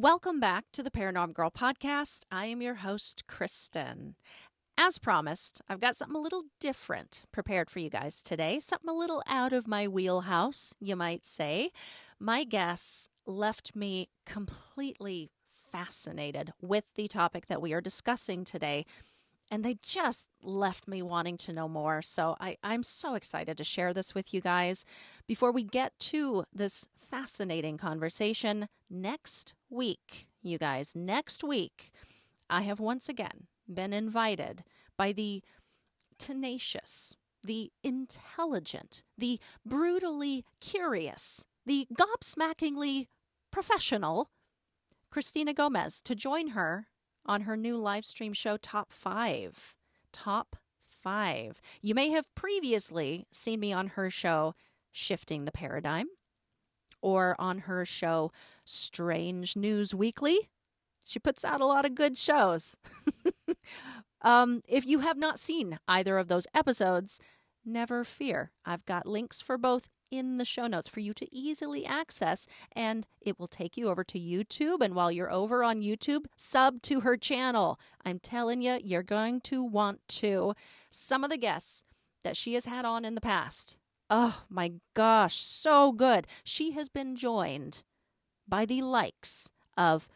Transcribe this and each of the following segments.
Welcome back to the Paranormal Girl Podcast. I am your host, Kristen. As promised, I've got something a little different prepared for you guys today. Something a little out of my wheelhouse, you might say. My guests left me completely fascinated with the topic that we are discussing today, and they just left me wanting to know more. So I'm so excited to share this with you guys. Before we get to this fascinating conversation, next week, you guys, next week, I have once again been invited by the tenacious, the intelligent, the brutally curious, the gobsmackingly professional Christina Gomez to join her on her new live stream show, Top 5. Top 5. You may have previously seen me on her show, Shifting the Paradigm, or on her show, Strange News Weekly. She puts out a lot of good shows. If you have not seen either of those episodes, never fear. I've got links for both in the show notes for you to easily access, and it will take you over to YouTube. And while you're over on YouTube, sub to her channel. I'm telling you, you're going to want to. Some of the guests that she has had on in the past, oh my gosh, so good. She has been joined by the likes of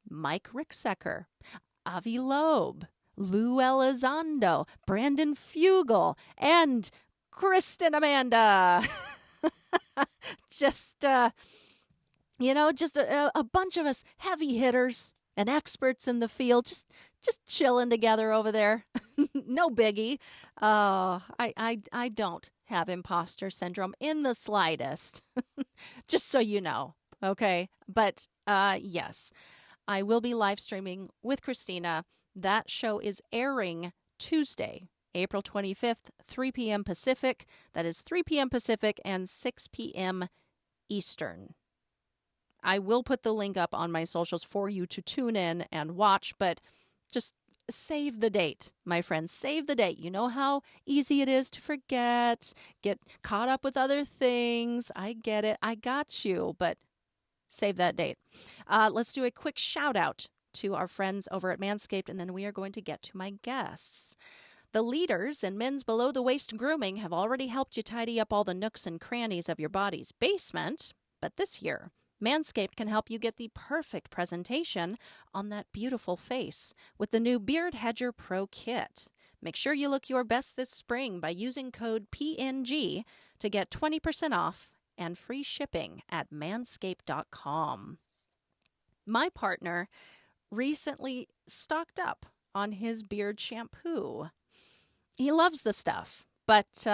Mike Ricksecker, Avi Loeb, Lou Elizondo, Brandon Fugel, and Kristen Amanda. Just a bunch of us heavy hitters and experts in the field, just chilling together over there. No biggie. I don't have imposter syndrome in the slightest, just so you know. Okay. But yes, I will be live streaming with Christina. That show is airing Tuesday, April 25th, 3 p.m. Pacific. That is 3 p.m. Pacific and 6 p.m. Eastern. I will put the link up on my socials for you to tune in and watch, but just save the date, my friends. Save the date. You know how easy it is to forget, get caught up with other things. I get it. I got you, but save that date. Let's do a quick shout out to our friends over at Manscaped, and then we are going to get to my guests. The leaders in men's below-the-waist grooming have already helped you tidy up all the nooks and crannies of your body's basement, but this year, Manscaped can help you get the perfect presentation on that beautiful face with the new Beard Hedger Pro Kit. Make sure you look your best this spring by using code PNG to get 20% off and free shipping at manscaped.com. My partner recently stocked up on his beard shampoo. He loves the stuff, but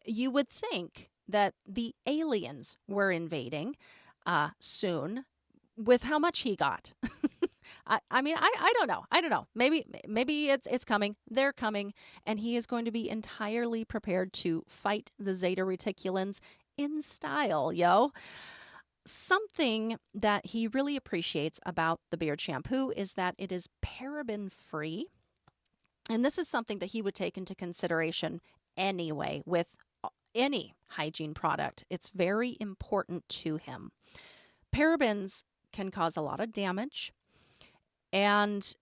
you would think that the aliens were invading soon with how much he got. I don't know. I don't know. Maybe it's coming. They're coming, and he is going to be entirely prepared to fight the Zeta Reticulans in style, yo. Something that he really appreciates about the beard shampoo is that it is paraben-free. And this is something that he would take into consideration anyway with any hygiene product. It's very important to him. Parabens can cause a lot of damage, and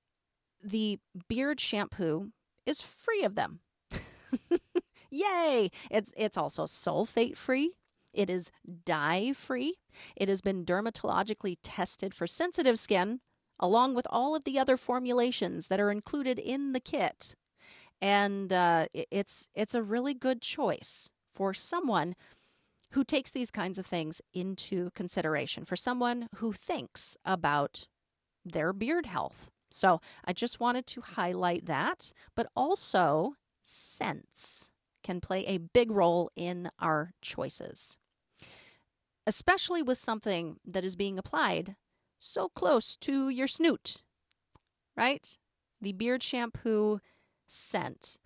the beard shampoo is free of them. Yay! It's also sulfate-free. It is dye-free. It has been dermatologically tested for sensitive skin, along with all of the other formulations that are included in the kit. And it's a really good choice for someone who takes these kinds of things into consideration, for someone who thinks about their beard health. So I just wanted to highlight that, but also scents can play a big role in our choices, especially with something that is being applied so close to your snoot, right? The beard shampoo scent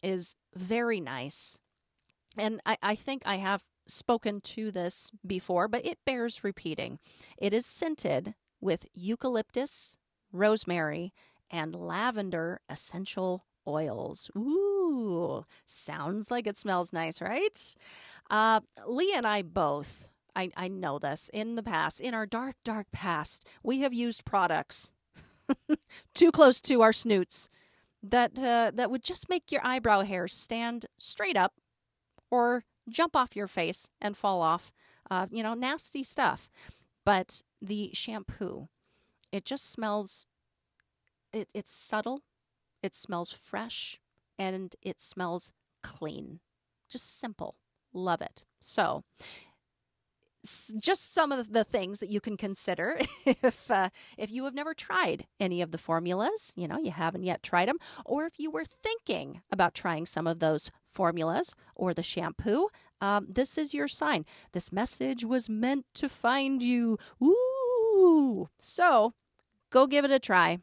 is very nice. And I think I have spoken to this before, but it bears repeating. It is scented with eucalyptus, rosemary, and lavender essential oils. Ooh, sounds like it smells nice, right? Lee and I both I know this. In the past, in our dark, dark past, we have used products too close to our snoots that would just make your eyebrow hairs stand straight up or jump off your face and fall off. Nasty stuff. But the shampoo, it just smells, it's subtle, it smells fresh, and it smells clean. Just simple. Love it. So, just some of the things that you can consider if you have never tried any of the formulas, you haven't yet tried them, or if you were thinking about trying some of those formulas or the shampoo, this is your sign. This message was meant to find you. Ooh! So go give it a try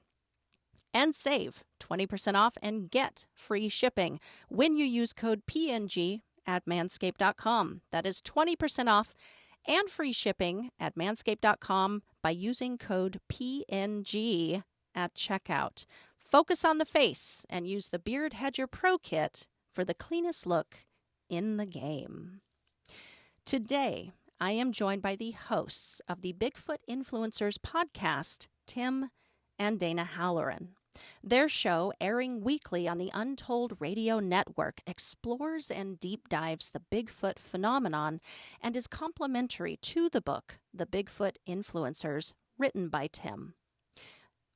and save 20% off and get free shipping when you use code PNG at manscaped.com. That is 20% off and free shipping at manscaped.com by using code PNG at checkout. Focus on the face and use the Beard Hedger Pro Kit for the cleanest look in the game. Today, I am joined by the hosts of the Bigfoot Influencers Podcast, Tim and Dana Halloran. Their show, airing weekly on the Untold Radio Network, explores and deep dives the Bigfoot phenomenon and is complementary to the book, The Bigfoot Influencers, written by Tim.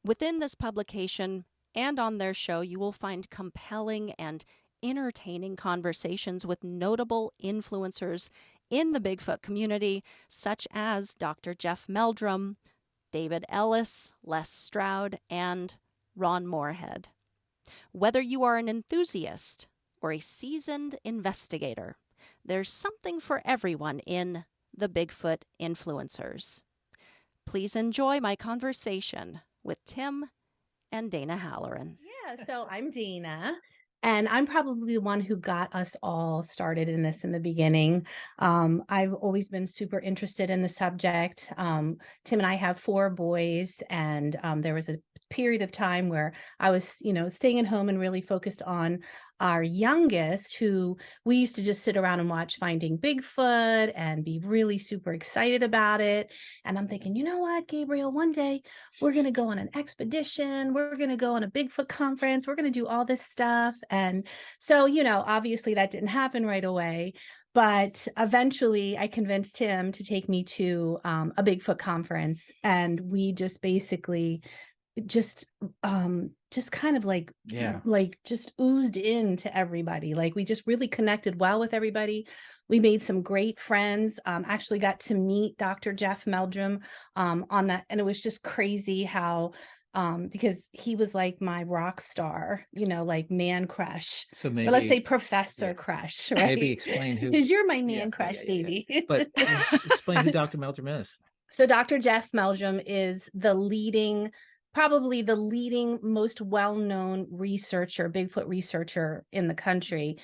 Within this publication and on their show, you will find compelling and entertaining conversations with notable influencers in the Bigfoot community, such as Dr. Jeff Meldrum, David Ellis, Les Stroud, and Ron Moorhead. Whether you are an enthusiast or a seasoned investigator, there's something for everyone in the Bigfoot Influencers. Please enjoy my conversation with Tim and Dana Halloran. Yeah, so I'm Dana. And I'm probably the one who got us all started in this in the beginning. I've always been super interested in the subject. Tim and I have 4 boys, and there was a period of time where I was, staying at home and really focused on our youngest, who we used to just sit around and watch Finding Bigfoot and be really super excited about it. And I'm thinking, you know what, Gabriel, one day we're going to go on an expedition. We're going to go on a Bigfoot conference. We're going to do all this stuff. And so, obviously that didn't happen right away. But eventually I convinced Tim to take me to a Bigfoot conference. And we just basically just kind of like just oozed into everybody. Like, we just really connected well with everybody. We made some great friends, actually got to meet Dr. Jeff Meldrum on that. And it was just crazy how, because he was like my rock star, like man crush. So maybe, or let's say professor crush, right? Maybe explain who. Because you're my man crush, baby. But explain who Dr. Meldrum is. So Dr. Jeff Meldrum is probably the leading, most well-known researcher, Bigfoot researcher in the country.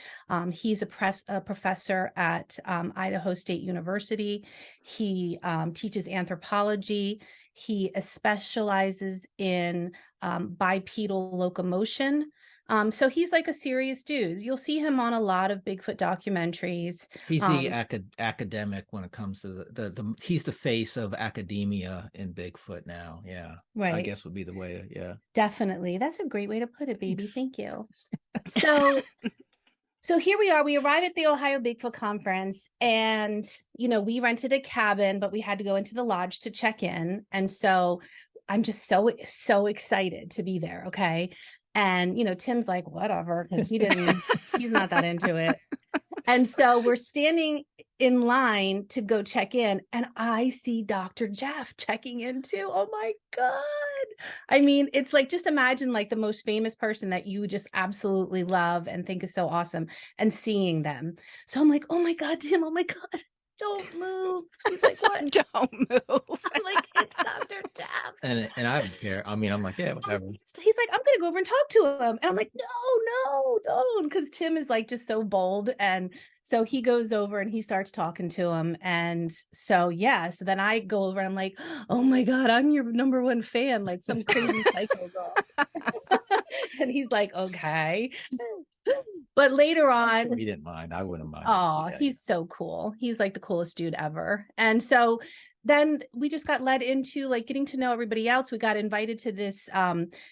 He's a professor at Idaho State University. He teaches anthropology. He specializes in bipedal locomotion. So he's like a serious dude. You'll see him on a lot of Bigfoot documentaries. He's the academic when it comes to he's the face of academia in Bigfoot now. Yeah. Right. I guess would be the way. Yeah. Definitely. That's a great way to put it, baby. Thank you. So here we are. We arrived at the Ohio Bigfoot Conference, and, we rented a cabin, but we had to go into the lodge to check in. And so I'm just so excited to be there. Okay. And, Tim's like, whatever, because he's not that into it. And so we're standing in line to go check in, and I see Dr. Jeff checking in too. Oh my God. I mean, it's like, just imagine like the most famous person that you just absolutely love and think is so awesome, and seeing them. So I'm like, oh my God, Tim, oh my God. Don't move. He's like, what? Don't move. I'm like, it's Dr. Jeff. And I don't care. I mean, I'm like, yeah, whatever. He's like, I'm going to go over and talk to him. And I'm like, no, don't. Because Tim is like just so bold. And so he goes over and he starts talking to him. And so, yeah. So then I go over and I'm like, oh my God, I'm your number one fan. Like some crazy psycho girl. And he's like, okay. But later on, he didn't mind. I wouldn't mind. Oh, he's so cool. He's like the coolest dude ever. And so then we just got led into like getting to know everybody else. We got invited to this,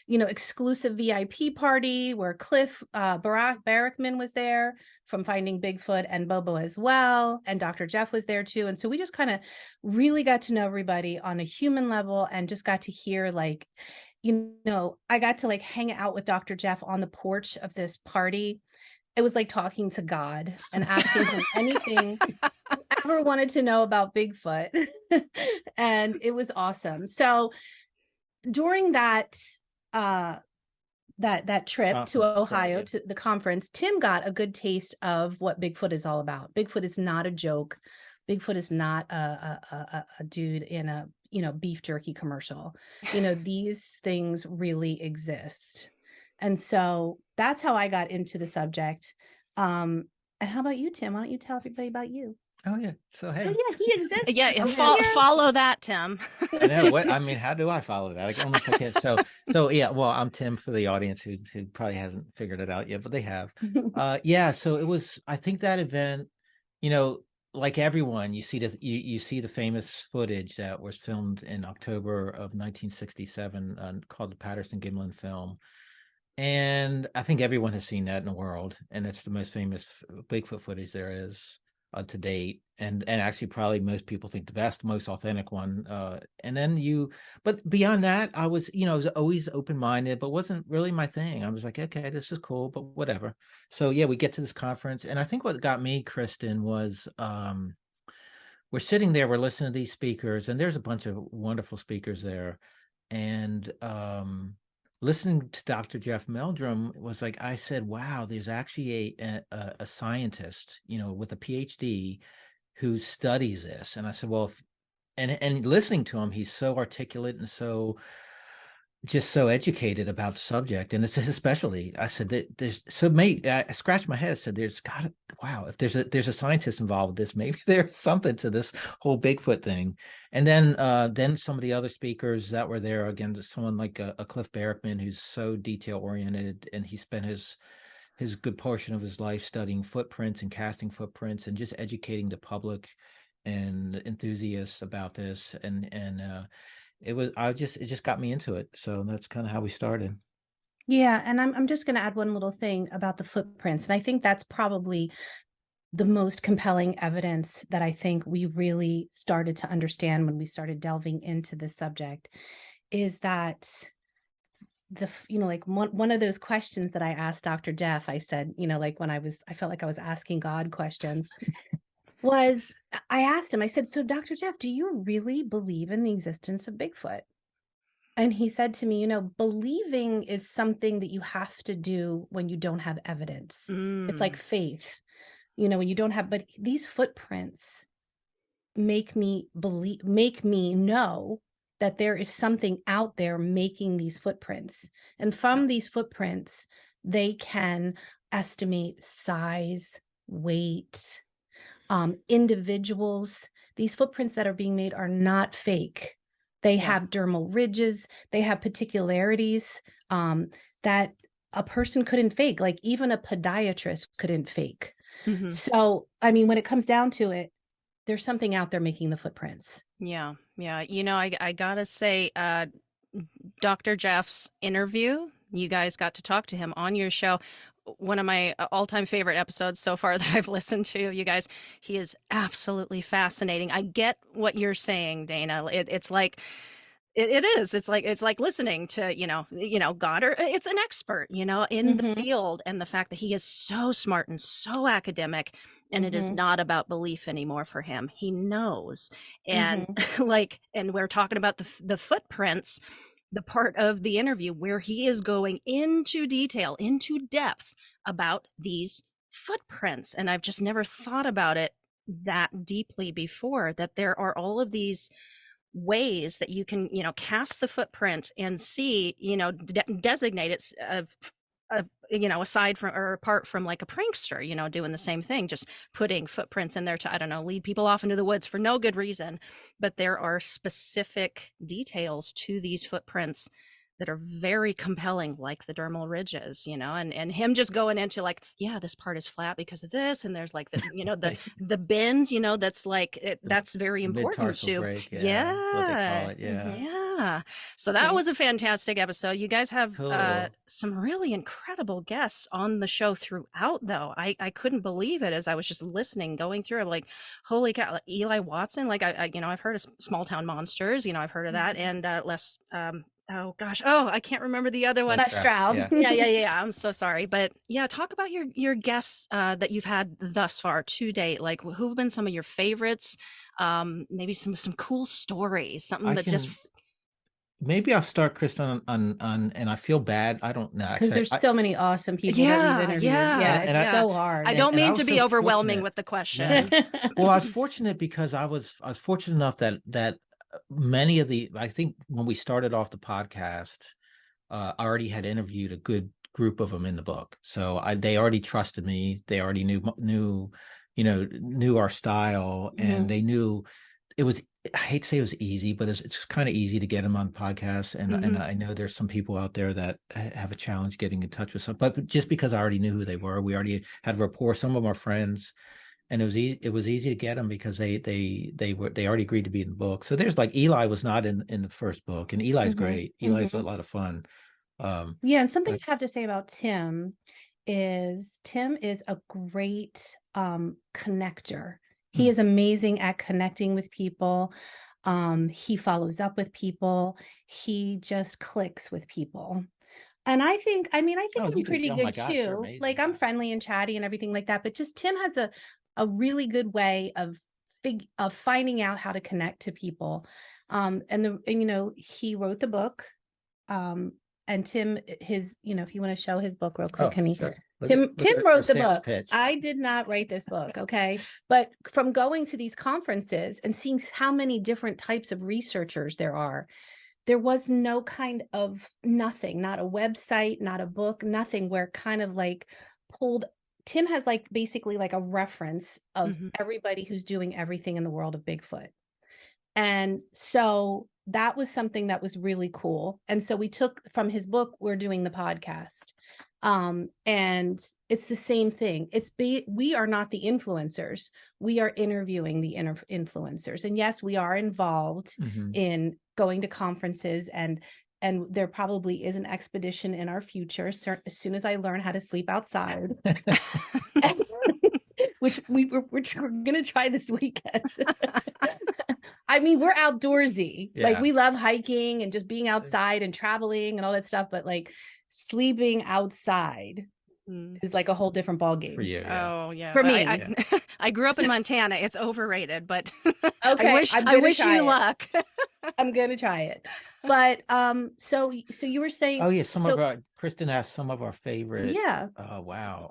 exclusive VIP party where Cliff Barrickman was there from Finding Bigfoot, and Bobo as well. And Dr. Jeff was there too. And so we just kind of really got to know everybody on a human level and just got to hear like, I got to like hang out with Dr. Jeff on the porch of this party. It was like talking to God and asking him anything I ever wanted to know about Bigfoot. And it was awesome. So during that trip to Ohio, to the conference, Tim got a good taste of what Bigfoot is all about. Bigfoot is not a joke. Bigfoot is not a dude in a beef jerky commercial. These things really exist. And so that's how I got into the subject. And how about you, Tim? Why don't you tell everybody about you? Oh yeah. So hey. Oh yeah, he exists. Yeah, follow that, Tim. I know how do I follow that? I don't know if I can. So yeah, well, I'm Tim for the audience who probably hasn't figured it out yet, but they have. So it was, I think that event, like everyone, you see the famous footage that was filmed in October of 1967 called the Patterson-Gimlin film. And I think everyone has seen that in the world, and it's the most famous Bigfoot footage there is to date, and actually probably most people think the best, most authentic one. But beyond that, I was always open-minded, but wasn't really my thing. I was like, okay, this is cool, but whatever. So yeah, we get to this conference, and I think what got me, Kristen, was we're sitting there, we're listening to these speakers, and there's a bunch of wonderful speakers there, and listening to Dr. Jeff Meldrum was like, I said, wow, there's actually a scientist, with a PhD who studies this. And I said, well, and listening to him, he's so articulate and so educated about the subject. And it's his specialty. I said that I scratched my head. I said, if there's a scientist involved with this, maybe there's something to this whole Bigfoot thing. And then some of the other speakers that were there, again, someone like a Cliff Barrickman, who's so detail oriented, and he spent his good portion of his life studying footprints and casting footprints and just educating the public and enthusiasts about this. It just got me into it. So that's kind of how we started. Yeah. And I'm just going to add one little thing about the footprints. And I think that's probably the most compelling evidence that I think we really started to understand when we started delving into this subject is that one of those questions that I asked Dr. Jeff, I said, I felt like I was asking God questions. I asked him, I said, so Dr. Jeff, do you really believe in the existence of Bigfoot? And he said to me, believing is something that you have to do when you don't have evidence. It's like faith, when you don't have, but these footprints make me know that there is something out there making these footprints. And from these footprints, they can estimate size, weight, individuals. These footprints that are being made are not fake. They have dermal ridges. They have particularities that a person couldn't fake. Like even a podiatrist couldn't fake. Mm-hmm. So, when it comes down to it, there's something out there making the footprints. Yeah. I gotta say, Dr. Jeff's interview, you guys got to talk to him on your show. One of my all-time favorite episodes so far that I've listened to, you guys. He is absolutely fascinating. I get what you're saying, Dana. It's like it is. It's like listening to God, or it's an expert, in the field, and the fact that he is so smart and so academic, and it is not about belief anymore for him. He knows, and and we're talking about the footprints. The part of the interview where he is going into detail, into depth about these footprints. And I've just never thought about it that deeply before, that there are all of these ways that you can, cast the footprint and see, designate it aside from or apart from like a prankster, doing the same thing, just putting footprints in there to, I don't know, lead people off into the woods for no good reason. But there are specific details to these footprints that are very compelling, like the dermal ridges, and him just going into like, yeah, this part is flat because of this, and there's like the bend, that's like that's very important too. Break, what they yeah. call it. Yeah. Yeah. So that was a fantastic episode. You guys have Cool. some really incredible guests on the show throughout, though. I couldn't believe it as I was just listening, going through. I'm like, holy cow, Eli Watson. Like I've heard of Small Town Monsters. I've heard of that, and Les. Oh gosh. Oh, I can't remember the other one. Stroud. Yeah. I'm so sorry, but yeah, talk about your guests that you've had thus far to date. Like, who've been some of your favorites? Maybe some cool stories. Something that just. Maybe I'll start, Kristen, on and I feel bad. I don't know. Because there's so many awesome people that we've interviewed. Yeah, it's so hard. I don't mean to be overwhelming with the question. Yeah. Well, I was fortunate because I was fortunate enough that many of I think when we started off the podcast, I already had interviewed a good group of them in the book. So they already trusted me. They already knew our style, and they knew it was. I hate to say it was easy, but it's kind of easy to get them on podcasts. And I know there's some people out there that have a challenge getting in touch with some, but just because I already knew who they were, we already had rapport. Some of our friends, and it was easy to get them because they already agreed to be in the book. So there's like Eli was not in the first book, and Eli's great. Eli's a lot of fun. And something I have to say about Tim is a great connector. He is amazing at connecting with people. He follows up with people. He just clicks with people. And I think I'm pretty good too. Like, I'm friendly and chatty and everything like that. But just Tim has a really good way of finding out how to connect to people. He wrote the book. And Tim, if you want to show his book real quick, can he? Sure. Tim wrote the book. Pitch. I did not write this book, okay? But from going to these conferences and seeing how many different types of researchers there was no kind of nothing, not a website, not a book, nothing where kind of like pulled. Tim has like basically like a reference of everybody who's doing everything in the world of Bigfoot. And so that was something that was really cool. And so we took from his book, we're doing the podcast. And it's the same thing. We are not the influencers. We are interviewing the influencers. And yes, we are involved in going to conferences, and there probably is an expedition in our future as soon as I learn how to sleep outside. Which we're going to try this weekend. I mean, we're outdoorsy. Yeah. Like, we love hiking and just being outside and traveling and all that stuff. But like, sleeping outside is like a whole different ballgame. For you. Yeah. Oh, yeah. For me. I grew up in Montana. It's overrated, but okay, I wish you luck. I'm going to try it. But so you were saying. Oh, yeah. Kristen asked some of our favorite. Yeah. Oh, wow.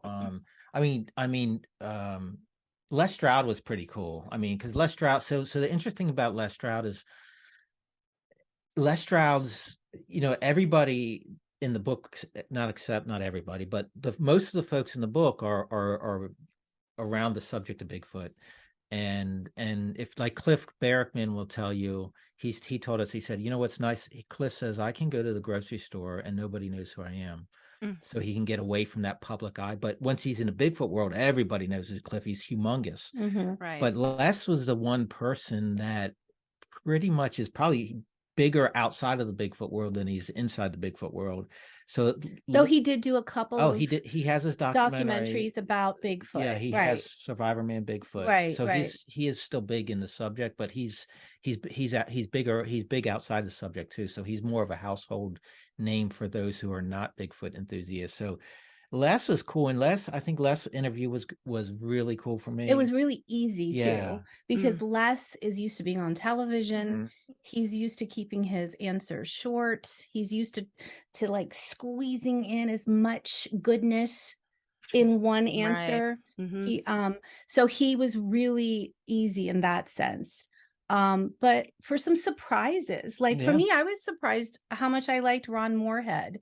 Les Stroud was pretty cool. I mean, because Les Stroud. So the interesting about Les Stroud is Les Stroud's. Everybody in the book, not everybody, but most of the folks in the book are around the subject of Bigfoot, and if, like, Cliff Barrickman will tell you, he told us, he said, what's nice. Cliff says, I can go to the grocery store and nobody knows who I am. So he can get away from that public eye. But once he's in the Bigfoot world, everybody knows who's Cliff. He's humongous. Right. But Les was the one person that pretty much is probably bigger outside of the Bigfoot world than he's inside the Bigfoot world. So though he did do a couple of he has his documentaries about Bigfoot. Yeah, he has Survivor Man Bigfoot. Right. So he is still big in the subject, but he's big outside the subject too. So he's more of a household name for those who are not Bigfoot enthusiasts. So Les was cool, and I think Les' interview was really cool for me. It was really easy too, because Les is used to being on television. He's used to keeping his answers short. He's used to like squeezing in as much goodness in one answer. Right. So he was really easy in that sense. But for some surprises, like for me, I was surprised how much I liked Ron Moorhead.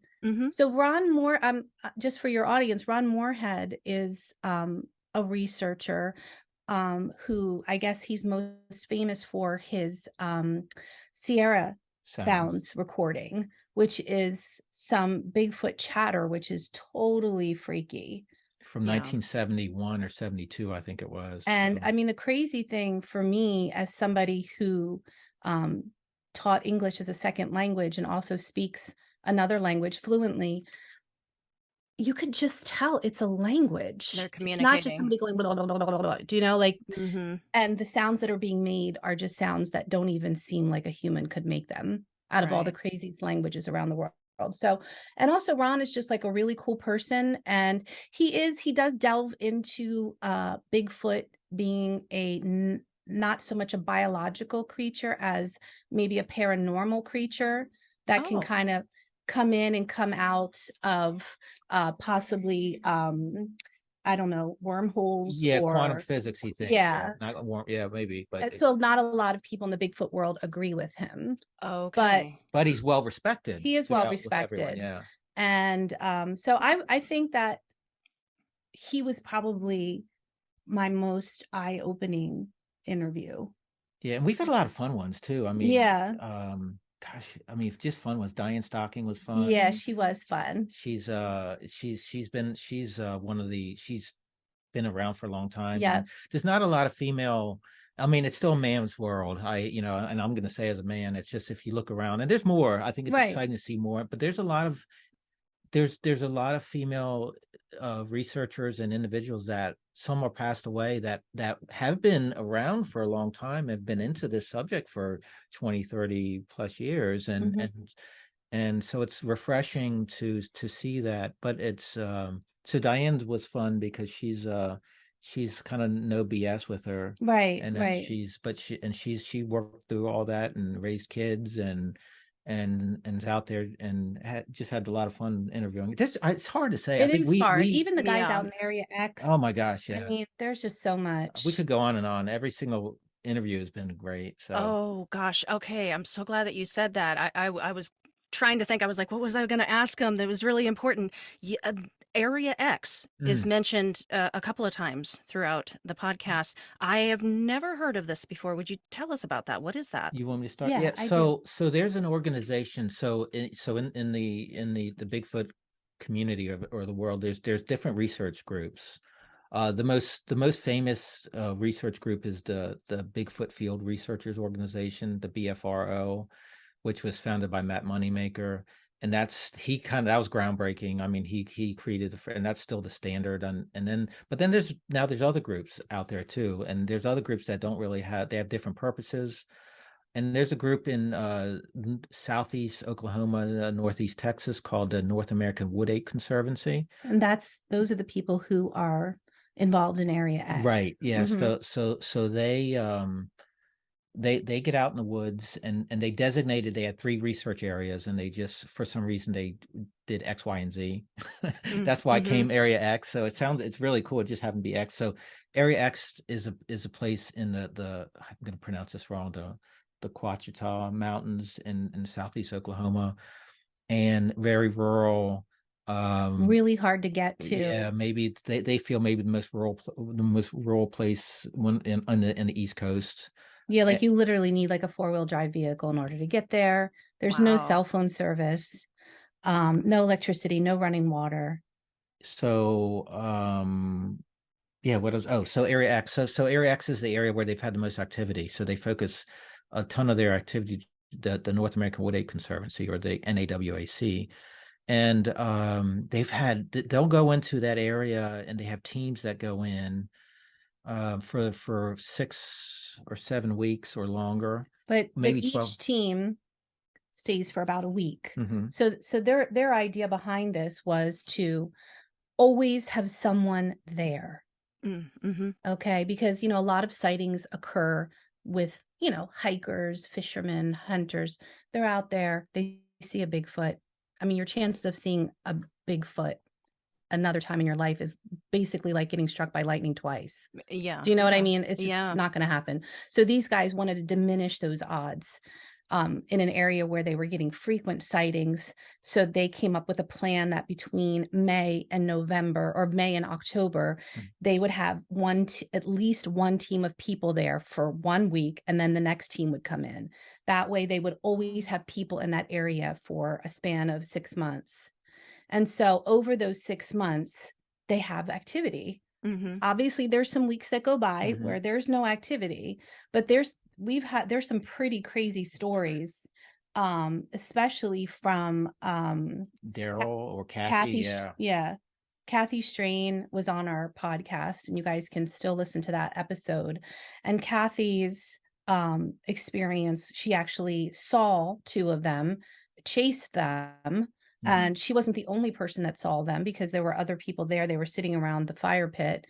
So Ron just for your audience, Ron Moorhead is a researcher who, I guess he's most famous for his Sierra Sounds recording, which is some Bigfoot chatter, which is totally freaky. From 1971 or 72, I think it was. And I mean, the crazy thing for me as somebody who taught English as a second language and also speaks another language fluently, you could just tell it's a language. They're communicating. It's not just somebody going, blah, blah, blah, blah, blah, do you know, like, Mm-hmm. and the sounds that are being made are just sounds that don't even seem like a human could make them out of all the craziest languages around the world. So, and also Ron is just like a really cool person. And he does delve into Bigfoot being not so much a biological creature as maybe a paranormal creature that can kind of come in and come out of possibly I don't know, wormholes. Yeah, or quantum physics, he thinks. Yeah. Maybe. But so not a lot of people in the Bigfoot world agree with him. Okay. But he's well respected. He is well respected. Yeah. And so I think that he was probably my most eye-opening interview. Yeah, and we've had a lot of fun ones too. I mean, gosh, I mean, just fun ones. Diane Stocking was fun. Yeah, she was fun. She's one of the, she's been around for a long time. Yeah. And there's not a lot of female, I mean, it's still a man's world. And I'm going to say as a man, it's just, if you look around, and there's more, I think it's exciting to see more, but there's a lot of female researchers and individuals that some are passed away that have been around for a long time, have been into this subject for 20, 30 plus years. And so it's refreshing to see that, but it's, so Diane's was fun because she's kind of no BS with her. Right. And right. she worked through all that and raised kids and is out there and just had a lot of fun interviewing. It's hard to say. It is hard. Even the guys out in Area X. Oh my gosh, yeah. I mean, there's just so much. We could go on and on. Every single interview has been great. So. Oh gosh. Okay, I'm so glad that you said that. I was trying to think. I was like, what was I going to ask him that was really important? Area X is mentioned a couple of times throughout the podcast. I have never heard of this before. Would you tell us about that? What is that? You want me to start? Yeah. So there's an organization. So in the Bigfoot community or the world, there's different research groups. The most famous research group is the Bigfoot Field Researchers Organization, the BFRO, which was founded by Matt Moneymaker. And that was groundbreaking. I mean, he created and that's still the standard. But then there's other groups out there too. And there's other groups that don't really they have different purposes. And there's a group in Southeast Oklahoma, Northeast Texas called the North American Wood-Ape Conservancy. And those are the people who are involved in Area X. Right. Yes. So they get out in the woods and they had 3 research areas, and they just, for some reason, they did X, Y, and Z. That's why it came Area X. So it's really cool. It just happened to be X. So Area X is a place in the I'm going to pronounce this wrong, the Ouachita Mountains in southeast Oklahoma, and very rural. Really hard to get to. Yeah, maybe they feel maybe the most rural place in the East Coast. Yeah, like you literally need like a 4-wheel drive vehicle in order to get there. There's no cell phone service, no electricity, no running water. So, so Area X. So Area X is the area where they've had the most activity. So they focus a ton of their activity, the North American Wood-Ape Conservancy, or the NAWAC. And they'll go into that area, and they have teams that go in for 6 or 7 weeks or longer, but maybe each 12. team stays for about a week. So their idea behind this was to always have someone there. Okay, because a lot of sightings occur with hikers, fishermen, hunters. They're out there, they see a Bigfoot. I mean, your chances of seeing a Bigfoot another time in your life is basically like getting struck by lightning twice. Yeah. Do you know what I mean? It's just not going to happen. So these guys wanted to diminish those odds. in an area where they were getting frequent sightings. So they came up with a plan that between May and November, or May and October, they would have at least one team of people there for 1 week, and then the next team would come in. That way they would always have people in that area for a span of 6 months. And so over those 6 months, they have activity. Obviously, there's some weeks that go by where there's no activity, but there's some pretty crazy stories, especially from Daryl or Kathy. Kathy Strain was on our podcast, and you guys can still listen to that episode. And Kathy's experience, she actually saw 2 of them, chased them. And she wasn't the only person that saw them, because there were other people there. They were sitting around the fire pit,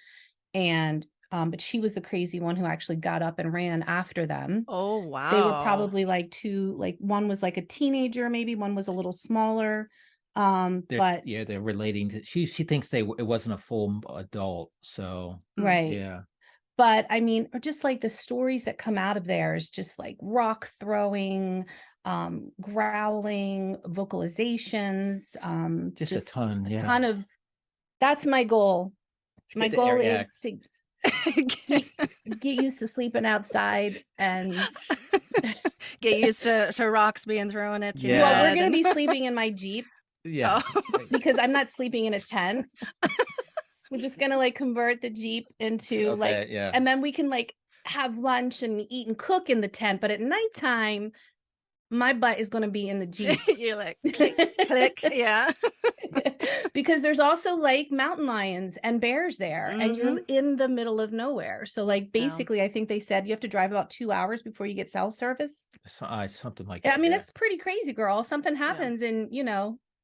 and but she was the crazy one who actually got up and ran after them. Oh, wow. They were probably one was like a teenager, maybe one was a little smaller. But they're relating to, she thinks it wasn't a full adult. So right. Yeah. But I mean, or just like the stories that come out of there is just like rock throwing, growling, vocalizations, just a ton. Yeah. Kind of, that's my goal. My goal is to get used to sleeping outside and get used to rocks being thrown at you. Well, we're going to be sleeping in my Jeep. Yeah. Because I'm not sleeping in a tent. We're just going to like convert the Jeep into and then we can like have lunch and eat and cook in the tent. But at nighttime, my butt is going to be in the Jeep. You're like, click, click. Yeah. Because there's also like mountain lions and bears there, and you're in the middle of nowhere. So like basically, I think they said you have to drive about 2 hours before you get cell service. Something like that. I mean, it's pretty crazy, girl. Something happens and,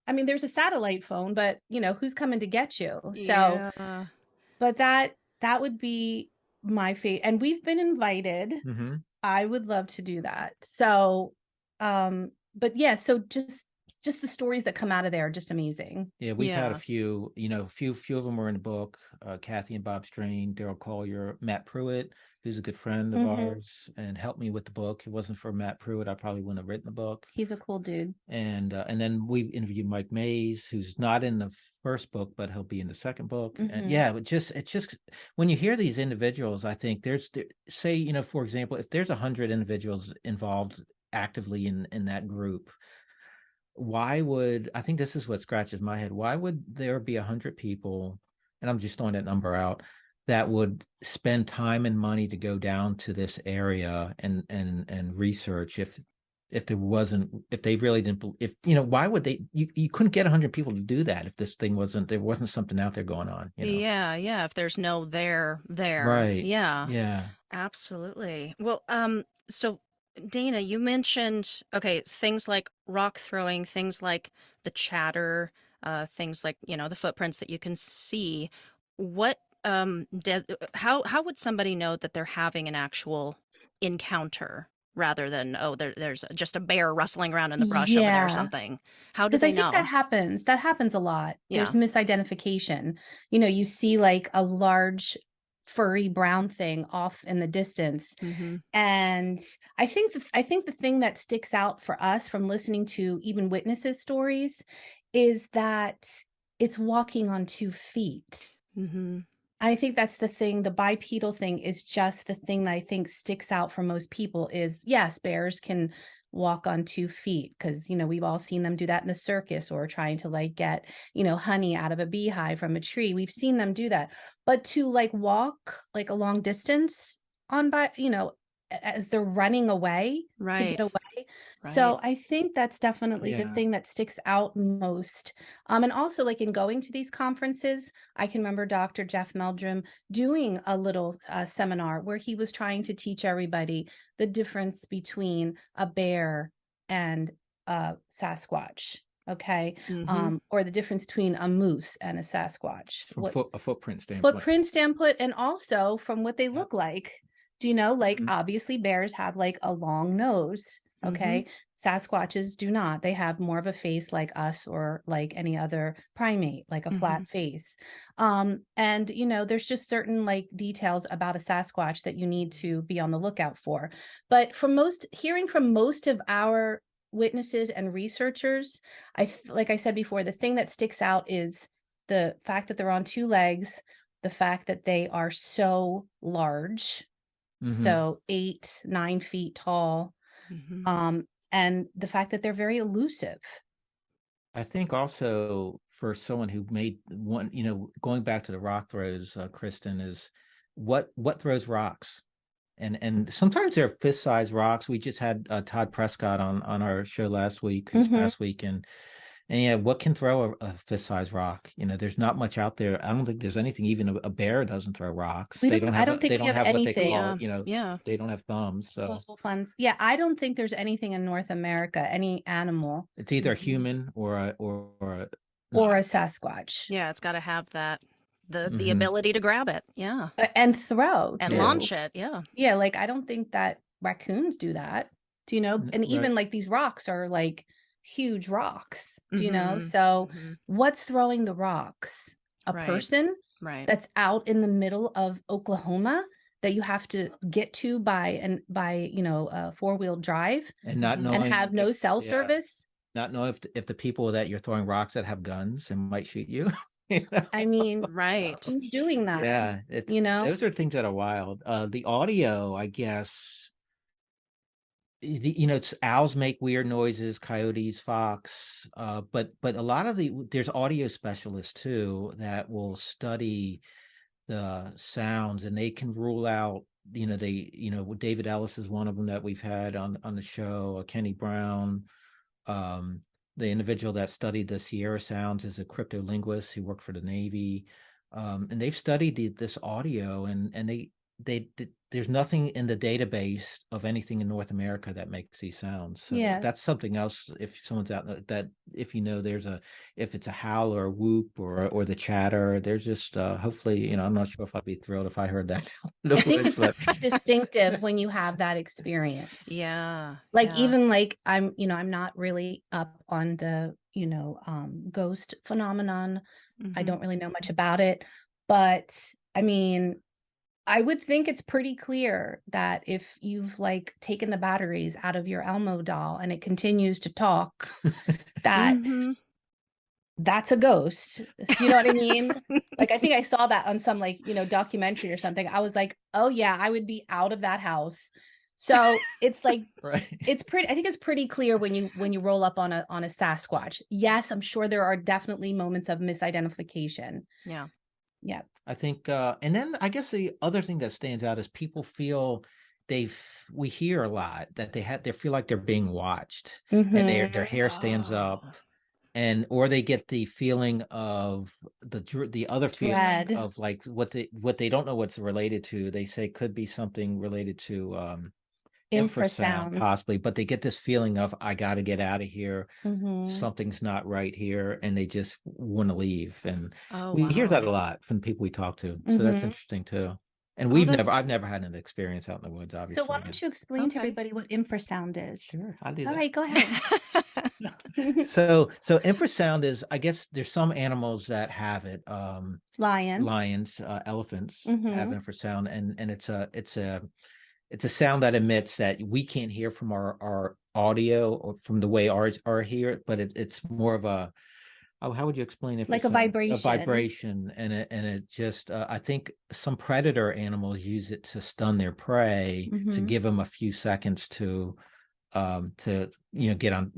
I mean, there's a satellite phone, but who's coming to get you? So, but that would be my fate. And we've been invited. I would love to do that. So, but yeah, so just the stories that come out of there are just amazing. Yeah, we've had a few, few of them were in the book. Kathy and Bob Strain, Daryl Collier, Matt Pruitt, who's a good friend of ours and helped me with the book. If it wasn't for Matt Pruitt, I probably wouldn't have written the book. He's a cool dude. And then we interviewed Mike Mays, who's not in the first book, but he'll be in the second book. And it's just when you hear these individuals, I think say, for example, if there's 100 individuals involved actively in that group, I think this is what scratches my head. Why would there be 100 people, and I'm just throwing that number out, that would spend time and money to go down to this area and research if they really didn't, why would they, you couldn't get 100 people to do that if there wasn't something out there going on. Yeah. If there's no there. Right. Yeah. Absolutely. Well, so Dana, you mentioned, things like rock throwing, things like the chatter, things like, the footprints that you can see. What, how would somebody know that they're having an actual encounter rather than, there's just a bear rustling around in the brush over there or something? How do they know? Because I think that happens a lot. There's misidentification. You see like a large furry brown thing off in the distance. And I think the thing that sticks out for us from listening to even witnesses' stories is that it's walking on 2 feet. I think that's the thing. The bipedal thing is just the thing that I think sticks out for most people is, yes, bears can walk on 2 feet because, we've all seen them do that in the circus or trying to like get, honey out of a beehive from a tree. We've seen them do that. But to like walk like a long distance as they're running away to get away. Right. So I think that's definitely the thing that sticks out most. And also like in going to these conferences, I can remember Dr. Jeff Meldrum doing a little seminar where he was trying to teach everybody the difference between a bear and a Sasquatch. Okay. Or the difference between a moose and a Sasquatch. From a footprint standpoint. And also from what they look like. Obviously bears have like a long nose Okay. Sasquatches do not. They have more of a face like us or like any other primate, like a flat face. And, you know, there's just certain like details about a Sasquatch that you need to be on the lookout for. But hearing from most of our witnesses and researchers, like I said before, the thing that sticks out is the fact that they're on two legs, the fact that they are so large, so 8-9 feet tall. And the fact that they're very elusive. I think also for someone who made one, you know, going back to the rock throws, Kristen, is what throws rocks, and sometimes they're fist-sized rocks. We just had Todd Prescott on our show last week, this past week, and yeah, what can throw a fist-sized rock? You know, there's not much out there. I don't think there's anything. Even a bear doesn't throw rocks. They don't have what they call, you know, they don't have thumbs. So disposable funds. Yeah, I don't think there's anything in North America, any animal. It's either a human or a Sasquatch. Yeah, it's got to have that the ability to grab it. Yeah, and throw and launch it. Yeah, yeah. Like I don't think that raccoons do that. Do you know? And even like these rocks are like huge rocks, do you know? So what's throwing the rocks? A person that's out in the middle of Oklahoma that you have to get to by you know, a 4-wheel drive and not knowing and have no cell service. Not know if the people that you're throwing rocks at have guns and might shoot you. I mean, who's doing that? Yeah, it's, you know, those are things that are wild. The audio, I guess, you know, it's owls make weird noises, coyotes, fox, but a lot of there's audio specialists too that will study the sounds, and they can rule out, you know, David Ellis is one of them that we've had on the show, Kenny Brown, the individual that studied the Sierra sounds is a cryptolinguist who worked for the Navy, and they've studied this audio, and they there's nothing in the database of anything in North America that makes these sounds. So that's something else. If someone's out that, if you know, if it's a howl or a whoop or the chatter, there's just hopefully, you know, I'm not sure if I'd be thrilled if I heard that. I think it's distinctive when you have that experience. Yeah. Like even like I'm not really up on the, you know, ghost phenomenon. I don't really know much about it, but I mean, I would think it's pretty clear that if you've like taken the batteries out of your Elmo doll and it continues to talk, that that's a ghost. Do you know what I mean? Like, I think I saw that on some like, you know, documentary or something. I was like, oh yeah, I would be out of that house. So it's like, it's pretty, I think it's pretty clear when you roll up on a Sasquatch. Yes, I'm sure there are definitely moments of misidentification. Yeah. Yeah. I think, and then I guess the other thing that stands out is people feel we hear a lot that they feel like they're being watched, and their hair stands up, or they get the feeling of the other feeling of like what they don't know what's related to. They say could be something related to infrasound possibly, but they get this feeling of I got to get out of here. Something's not right here, and they just want to leave. And we hear that a lot from people we talk to. So that's interesting too. And I've never had an experience out in the woods, obviously. So why don't you explain to everybody what infrasound is? Sure, I'll do that. All right, go ahead. So infrasound is, I guess there's some animals that have it. Lions, elephants have infrasound, and it's a sound that emits that we can't hear from our audio or from the way ours are here, but it's more of a, how would you explain it? Like a vibration. A vibration, and it just I think some predator animals use it to stun their prey, to give them a few seconds to get on,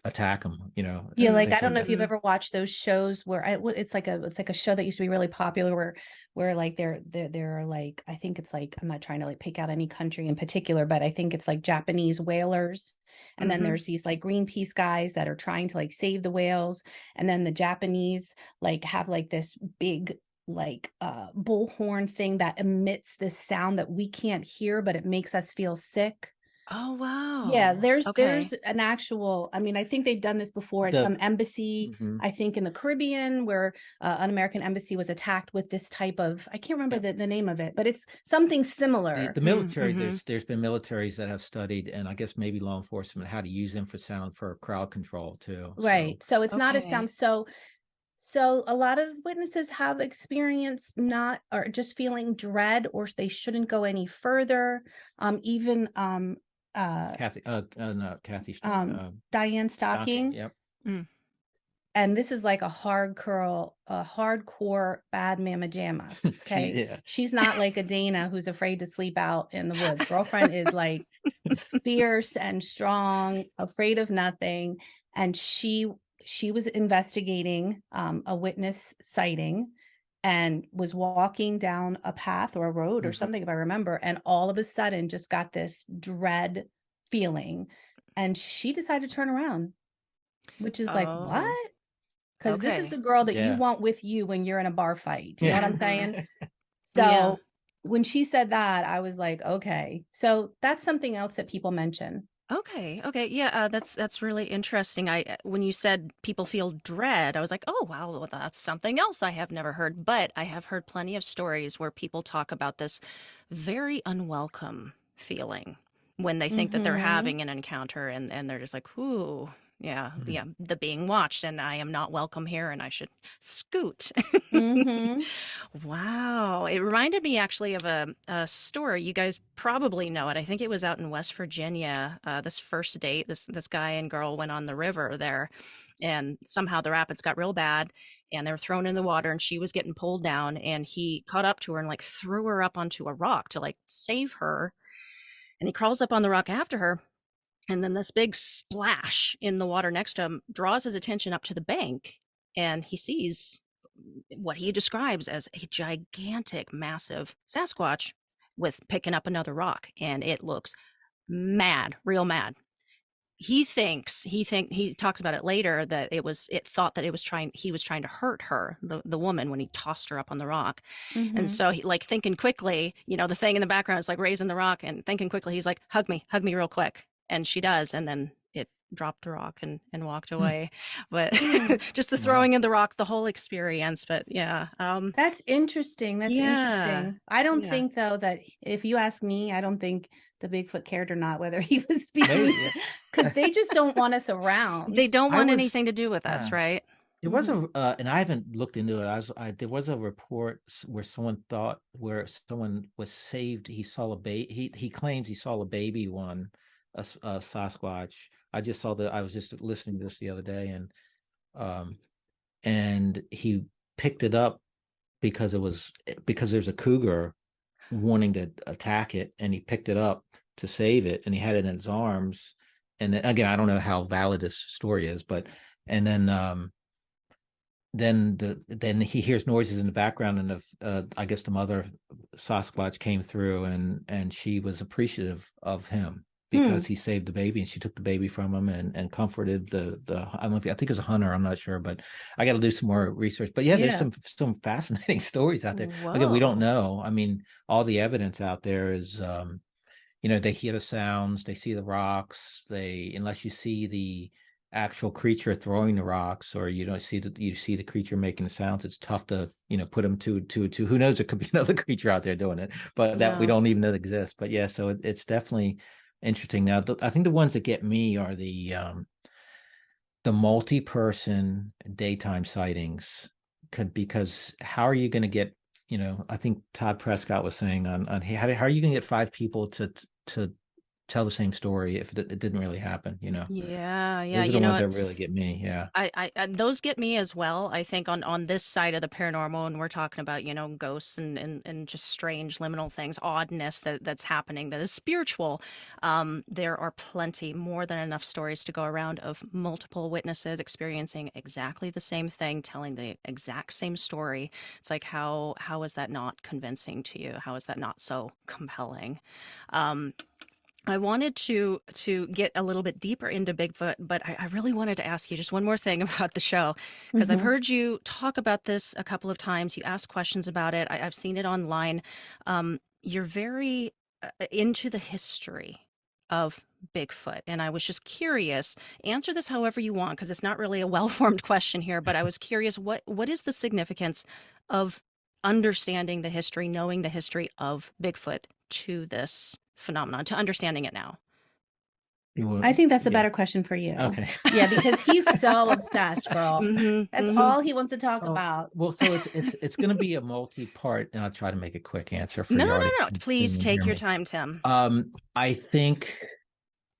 attack them, Yeah, like I don't know if you've ever watched those shows where it's like a show that used to be really popular where like they're like, I think it's like, I'm not trying to like pick out any country in particular, but I think it's like Japanese whalers, and then there's these like Greenpeace guys that are trying to like save the whales, and then the Japanese like have like this big like bullhorn thing that emits this sound that we can't hear, but it makes us feel sick. Oh, wow. Yeah, there's Okay. an actual, I mean, I think they've done this before at The some embassy, mhm. I think in the Caribbean, where an American embassy was attacked with this type of, I can't remember Yeah. the name of it, but it's something similar. The military, Mm-hmm. there's been militaries that have studied, and I guess maybe law enforcement, how to use infrasound for crowd control too. Right. So it's not a Okay. sound. So a lot of witnesses have experienced not or just feeling dread, or they shouldn't go any further. Even Kathy, no, Kathy Diane Stocking. Stocking. Yep. And this is like a hardcore bad mama jamma. Okay. She's not like a Dana who's afraid to sleep out in the woods. Girlfriend is like fierce and strong, afraid of nothing. And she was investigating a witness sighting and was walking down a path or a road or something, if I remember, and all of a sudden just got this dread feeling. And she decided to turn around, which is like, what? Because this is the girl that you want with you when you're in a bar fight. You know what I'm saying? So when she said that, I was like, okay. So that's something else that people mention. Okay. Yeah, that's really interesting. When you said people feel dread, I was like, oh wow, well, that's something else I have never heard. But I have heard plenty of stories where people talk about this very unwelcome feeling when they think that they're having an encounter, and they're just like, ooh, yeah, the being watched, and I am not welcome here, and I should scoot. Wow. It reminded me actually of a story. You guys probably know it. I think it was out in West Virginia. This first date, this guy and girl went on the river there, and somehow the rapids got real bad, and they were thrown in the water, and she was getting pulled down, and he caught up to her and like threw her up onto a rock to like save her. And he crawls up on the rock after her. And then this big splash in the water next to him draws his attention up to the bank, and he sees what he describes as a gigantic, massive Sasquatch with picking up another rock, and it looks mad, real mad. He talks about it later that he was trying to hurt her, the woman, when he tossed her up on the rock. And so he, like, thinking quickly, the thing in the background is like raising the rock, and thinking quickly, he's like, hug me real quick. And she does, and then it dropped the rock and walked away. But just the throwing in the rock, the whole experience. But that's interesting. Interesting. I don't think, though, that if you ask me, I don't think the Bigfoot cared or not whether he was speaking, because they just don't want us around. They don't want anything to do with us, right? There was and I haven't looked into it. There was a report where someone was saved. He saw a baby. He claims he saw a baby one, a Sasquatch. I was just listening to this the other day, and he picked it up because there's a cougar wanting to attack it, and he picked it up to save it, and he had it in his arms. And then, again, I don't know how valid this story is, but then he hears noises in the background, and I guess the mother Sasquatch came through, and she was appreciative of him because he saved the baby, and she took the baby from him and comforted the I don't know I think it was a hunter, I'm not sure, but I got to do some more research. But there's some fascinating stories out there. Whoa. Again, we don't know. I mean, all the evidence out there is they hear the sounds, they see the rocks, unless you see the actual creature throwing the rocks, or you see the creature making the sounds, it's tough to put them to who knows, it could be another creature out there doing it, but that we don't even know exists. But so it's definitely interesting. Now I think the ones that get me are the multi-person daytime sightings, because how are you going to get, I think Todd Prescott was saying on how are you going to get 5 people to tell the same story if it didn't really happen, Yeah. Those are the ones that really get me. I those get me as well. I think on this side of the paranormal, and we're talking about, ghosts and just strange liminal things, oddness that's happening that is spiritual. There are plenty, more than enough stories to go around of multiple witnesses experiencing exactly the same thing, telling the exact same story. It's like, how is that not convincing to you? How is that not so compelling? I wanted to get a little bit deeper into Bigfoot, but I really wanted to ask you just one more thing about the show, because I've heard you talk about this a couple of times. You ask questions about it. I've seen it online. You're very into the history of Bigfoot. And I was just curious, answer this however you want, because it's not really a well-formed question here, but I was curious, what is the significance of understanding the history, knowing the history of Bigfoot to this phenomenon, to understanding it now? I think that's a better question for you. Okay. Yeah, because he's so obsessed, girl. That's all he wants to talk about. Well, so it's going to be a multi-part, and I'll try to make a quick answer for No. audience. Please take your time, Tim. I think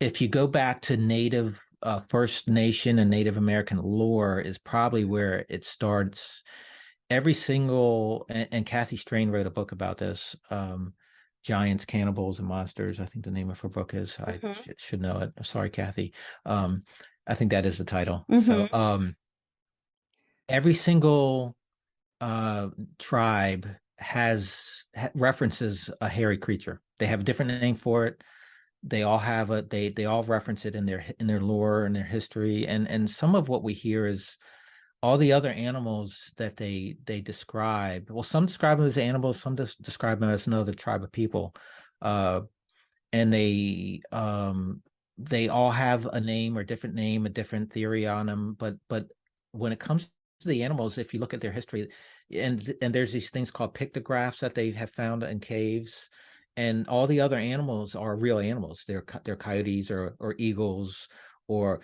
if you go back to Native First Nation and Native American lore is probably where it starts. Every single, and Kathy Strain wrote a book about this, Giants, Cannibals, and Monsters. I think the name of her book is. I should know it. Sorry, Kathy. I think that is the title. So every single tribe references a hairy creature. They have a different name for it. They all have they all reference it in their lore and their history. And some of what we hear is all the other animals that they describe. Well, some describe them as animals, some describe them as another tribe of people, and they all have a name or different name, a different theory on them. But when it comes to the animals, if you look at their history, and there's these things called pictographs that they have found in caves, and all the other animals are real animals. They're coyotes or eagles, and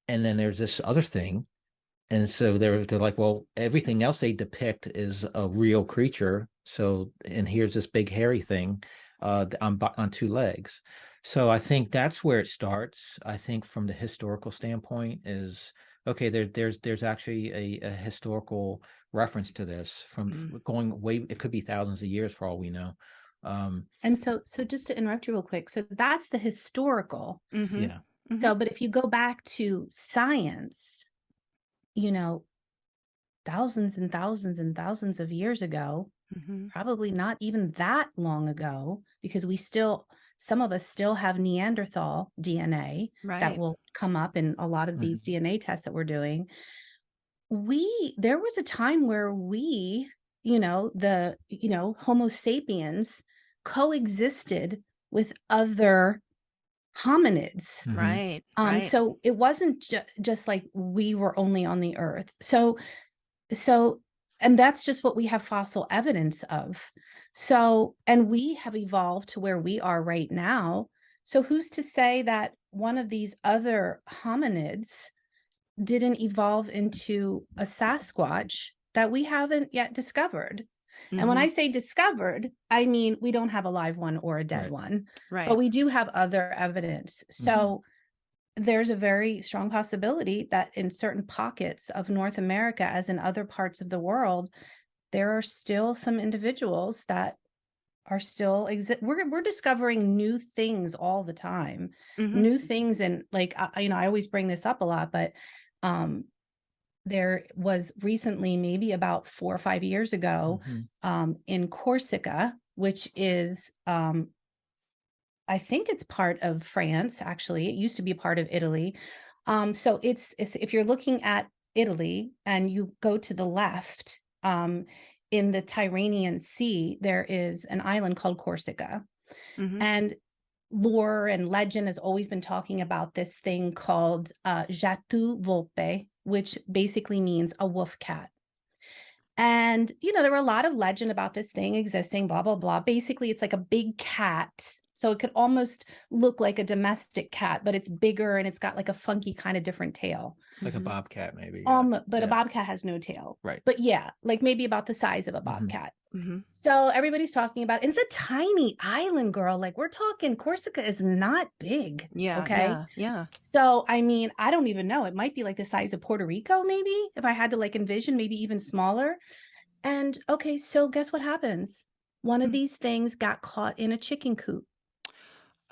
then there's this other thing. And so they're like, well, everything else they depict is a real creature. So, and here's this big hairy thing on two legs. So I think that's where it starts. I think from the historical standpoint is, okay, there's actually a historical reference to this from going way, it could be thousands of years for all we know. And so just to interrupt you real quick. So that's the historical. Yeah. So, but if you go back to science, thousands and thousands and thousands of years ago, probably not even that long ago, because some of us still have Neanderthal DNA that will come up in a lot of these DNA tests that we're doing. There was a time where Homo sapiens coexisted with other hominids. Right. So it wasn't just like we were only on the earth. So, and that's just what we have fossil evidence of. So, and we have evolved to where we are right now. So who's to say that one of these other hominids didn't evolve into a Sasquatch that we haven't yet discovered? And when I say discovered, I mean, we don't have a live one or a dead one, but we do have other evidence. So there's a very strong possibility that in certain pockets of North America, as in other parts of the world, there are still some individuals that are still we're discovering new things all the time, new things. And like, I always bring this up a lot, but there was recently, maybe about 4 or 5 years ago, in Corsica, which is, I think it's part of France, actually. It used to be a part of Italy. So it's if you're looking at Italy and you go to the left, in the Tyrrhenian Sea, there is an island called Corsica. And lore and legend has always been talking about this thing called Jatu Volpe, which basically means a wolf cat. And, there were a lot of legend about this thing existing, blah, blah, blah. Basically, it's like a big cat. So it could almost look like a domestic cat, but it's bigger and it's got like a funky kind of different tail. Like a bobcat, maybe. But a bobcat has no tail. Right. But yeah, like maybe about the size of a bobcat. So everybody's talking about, it's a tiny island, girl. Like we're talking, Corsica is not big. Yeah. Okay. Yeah. So, I mean, I don't even know. It might be like the size of Puerto Rico, maybe, if I had to like envision, maybe even smaller. And okay, so guess what happens? One of these things got caught in a chicken coop.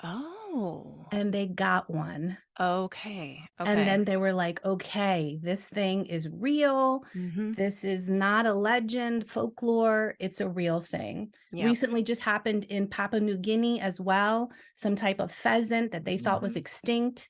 Oh. And they got one. Okay. And then they were like, okay, this thing is real. This is not a legend, folklore. It's a real thing. Yeah. Recently just happened in Papua New Guinea as well. Some type of pheasant that they thought was extinct.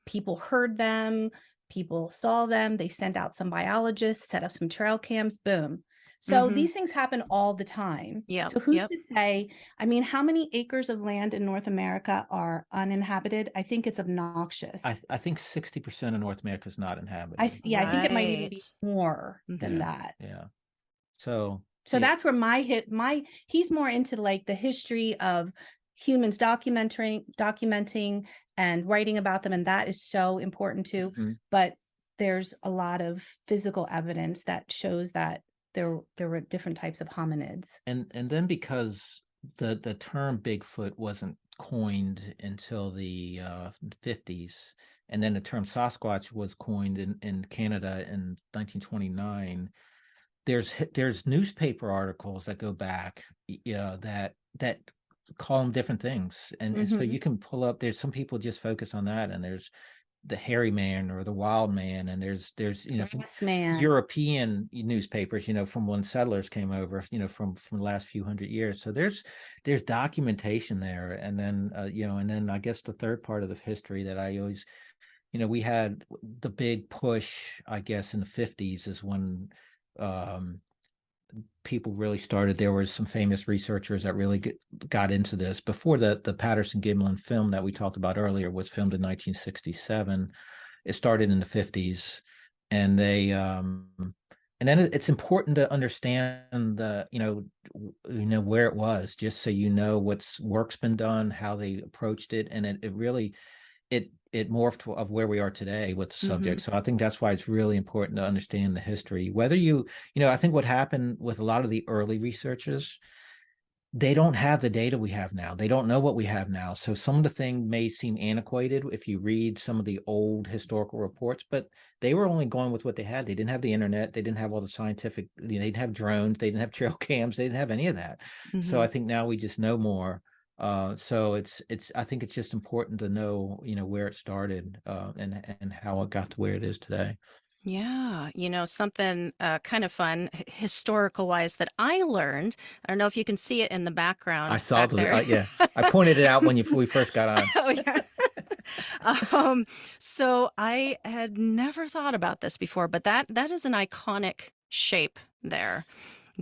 People heard them. People saw them. They sent out some biologists, set up some trail cams. Boom. So these things happen all the time. Yeah. So who's to say, I mean, how many acres of land in North America are uninhabited? I think it's obnoxious. I think 60% of North America is not inhabited. I think it might even be more than that. Yeah. So that's where he's more into like the history of humans documenting and writing about them. And that is so important too. But there's a lot of physical evidence that shows that there were different types of hominids. And then because the term Bigfoot wasn't coined until the 50s, and then the term Sasquatch was coined in Canada in 1929, there's newspaper articles that go back that call them different things. And so you can pull up, there's some people just focus on that, and there's the hairy man or the wild man, and there's European newspapers, from when settlers came over, from the last few hundred years. So there's documentation there. And then and then I guess the third part of the history that I always, we had the big push, I guess, in the 50s is when people really started. There were some famous researchers that really got into this before the Patterson-Gimlin film that we talked about earlier was filmed in 1967. It started in the 50s, and they and then it's important to understand the where it was, just so what's work's been done, how they approached it, and it really it morphed of where we are today with the subject. So I think that's why it's really important to understand the history. Whether I think what happened with a lot of the early researchers, they don't have the data we have now. They don't know what we have now. So some of the things may seem antiquated if you read some of the old historical reports, but they were only going with what they had. They didn't have the internet. They didn't have all the scientific, they didn't have drones. They didn't have trail cams. They didn't have any of that. So I think now we just know more. So I think it's just important to know, where it started, and how it got to where it is today. Yeah. Something kind of fun historical wise that I learned. I don't know if you can see it in the background. I saw yeah. I pointed it out when we first got on. Oh, yeah. So I had never thought about this before, but that is an iconic shape there.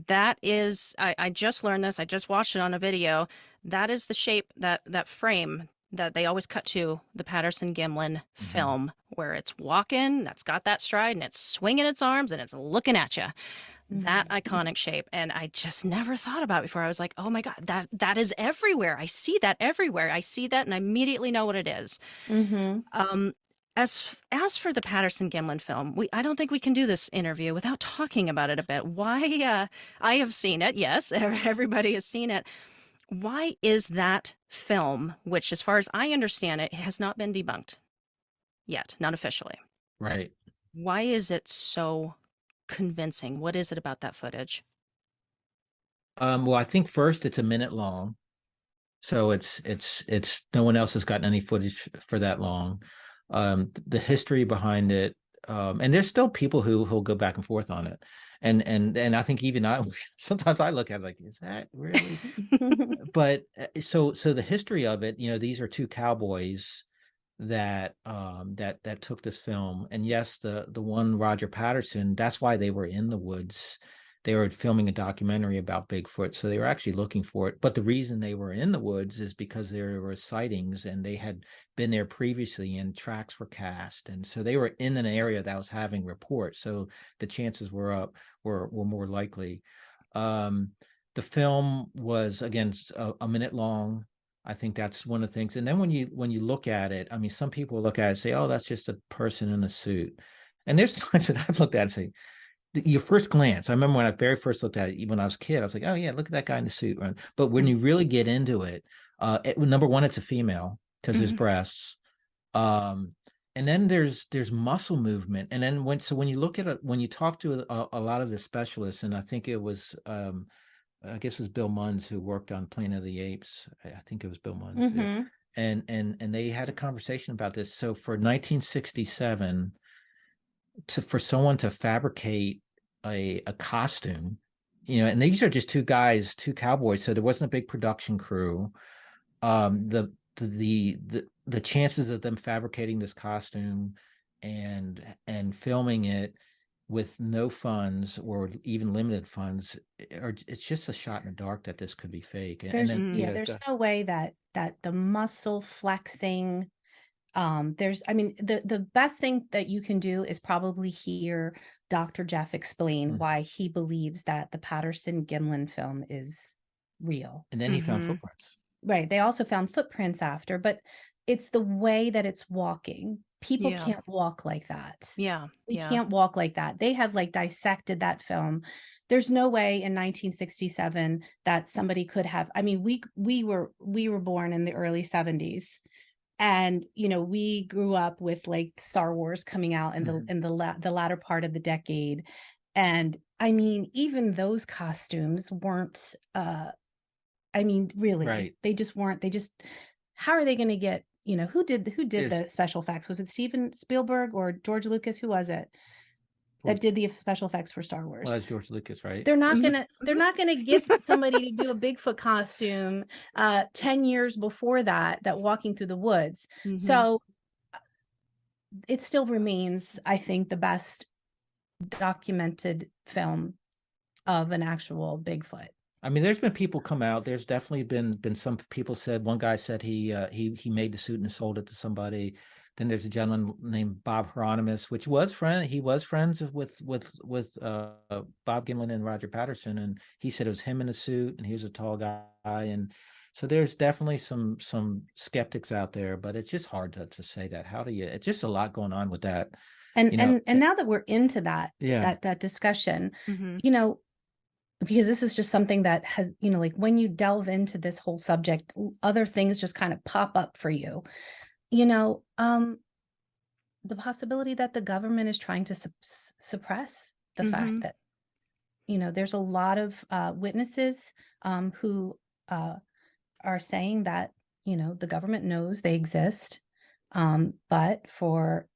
That is, I just learned this. I just watched it on a video. That is the shape, that frame that they always cut to the Patterson-Gimlin film, where it's walking, that's got that stride, and it's swinging its arms, and it's looking at you. That iconic shape. And I just never thought about it before. I was like, oh my God, that is everywhere. I see that everywhere. I see that, and I immediately know what it is. As for the Patterson-Gimlin film, I don't think we can do this interview without talking about it a bit. Why? I have seen it. Yes, everybody has seen it. Why is that film, which, as far as I understand it, has not been debunked yet, not officially? Right. Why is it so convincing? What is it about that footage? Well, I think first it's a minute long, so it's no one else has gotten any footage for that long. The history behind it, and there's still people who'll go back and forth on it, and I think even sometimes I look at it like, is that really? But so the history of it, these are two cowboys that took this film, and yes, the one, Roger Patterson, that's why they were in the woods. They were filming a documentary about Bigfoot, so they were actually looking for it. But the reason they were in the woods is because there were sightings, and they had been there previously, and tracks were cast, and so they were in an area that was having reports. So the chances were more likely. The film was, again, a minute long. I think that's one of the things. And then when you look at it, I mean, some people look at it and say, "Oh, that's just a person in a suit." And there's times that I've looked at it and say, your first glance, I remember when I very first looked at it, when I was a kid, I was like, oh yeah, look at that guy in the suit. Right? But when you really get into it, number one, it's a female because there's breasts. And then there's muscle movement. And then when you look at it, when you talk to a lot of the specialists, and I think it was, I guess it was Bill Munns who worked on Planet of the Apes. I think it was Bill Munns. Yeah. And they had a conversation about this. So for 1967, for someone to fabricate a costume, and these are just two guys, two cowboys, so there wasn't a big production crew. The chances of them fabricating this costume and filming it, with no funds or even limited funds, or it's just a shot in the dark that this could be fake. And then There's no way that the muscle flexing, the best thing that you can do is probably hear Dr. Jeff explain why he believes that the Patterson-Gimlin film is real. And then he found footprints. Right. They also found footprints after, but it's the way that it's walking. People can't walk like that. We can't walk like that. They have like dissected that film. There's no way in 1967 that somebody could have. I mean, we were born in the early 70s, and we grew up with like Star Wars coming out in the latter part of the decade, and I mean, even those costumes weren't. Really, right. They just weren't. They just. How are they going to get? Who did the special effects? Was it Steven Spielberg or George Lucas? Who was it that did the special effects for Star Wars? Well, that's George Lucas, right? They're not gonna get somebody to do a Bigfoot costume 10 years before that walking through the woods. So it still remains, I think, the best documented film of an actual Bigfoot. I mean, there's been people come out. There's definitely been some people said. One guy said he made the suit and sold it to somebody. Then there's a gentleman named Bob Hieronymus, which was he was friends with Bob Gimlin and Roger Patterson, and he said it was him in a suit, and he was a tall guy, and so there's definitely some skeptics out there, but it's just hard to say that. How do you? It's just a lot going on with that. And now that we're into that discussion, because this is just something that has, like when you delve into this whole subject, other things just kind of pop up for you. The possibility that the government is trying to suppress the fact that, there's a lot of witnesses who are saying that, the government knows they exist, but for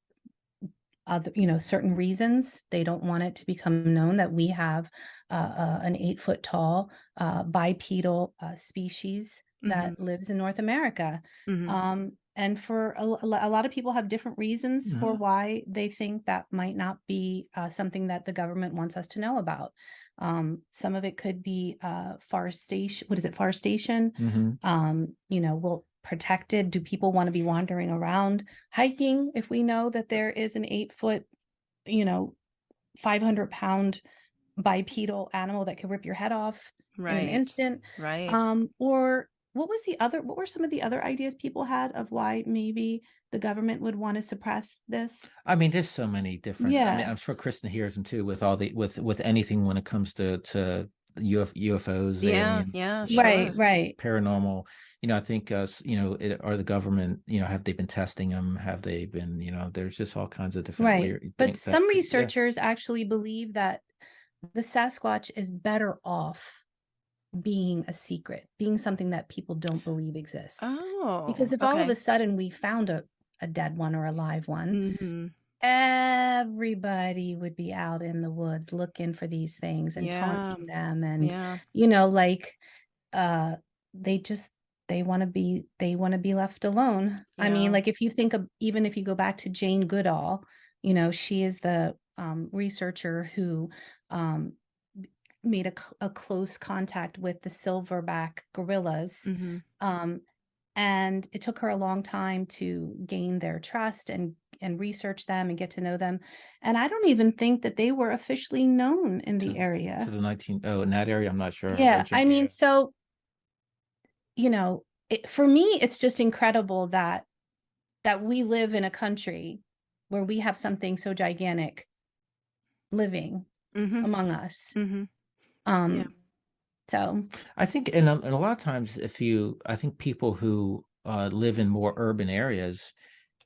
other, certain reasons, they don't want it to become known that we have an 8-foot tall bipedal species that lives in North America. And for a lot of people have different reasons for why they think that might not be something that the government wants us to know about. Some of it could be forestation. What is it? Forestation. Well, protected. Do people want to be wandering around hiking if we know that there is an 8-foot, 500-pound bipedal animal that could rip your head off in an instant? Right. Or what were some of the other ideas people had of why maybe the government would want to suppress this? I mean, there's so many different. I mean, I'm sure Kristen hears them too with all the with anything when it comes to UFOs. Sure. Right. Paranormal. I think or the government. Have they been testing them? Have they been? There's just all kinds of different. Right. But some researchers actually believe that the Sasquatch is better off being a secret, being something that people don't believe exists. Because if all of a sudden we found a dead one or a live one, everybody would be out in the woods looking for these things and taunting them, and they want to be left alone. I mean, like if you think of, even if you go back to Jane Goodall, she is the researcher who made a close contact with the silverback gorillas. And it took her a long time to gain their trust and research them and get to know them. And I don't even think that they were officially known in the area. In that area, I'm not sure. Yeah. I mean, so, for me, it's just incredible that we live in a country where we have something so gigantic living among us. So I think, and a lot of times, I think people who live in more urban areas,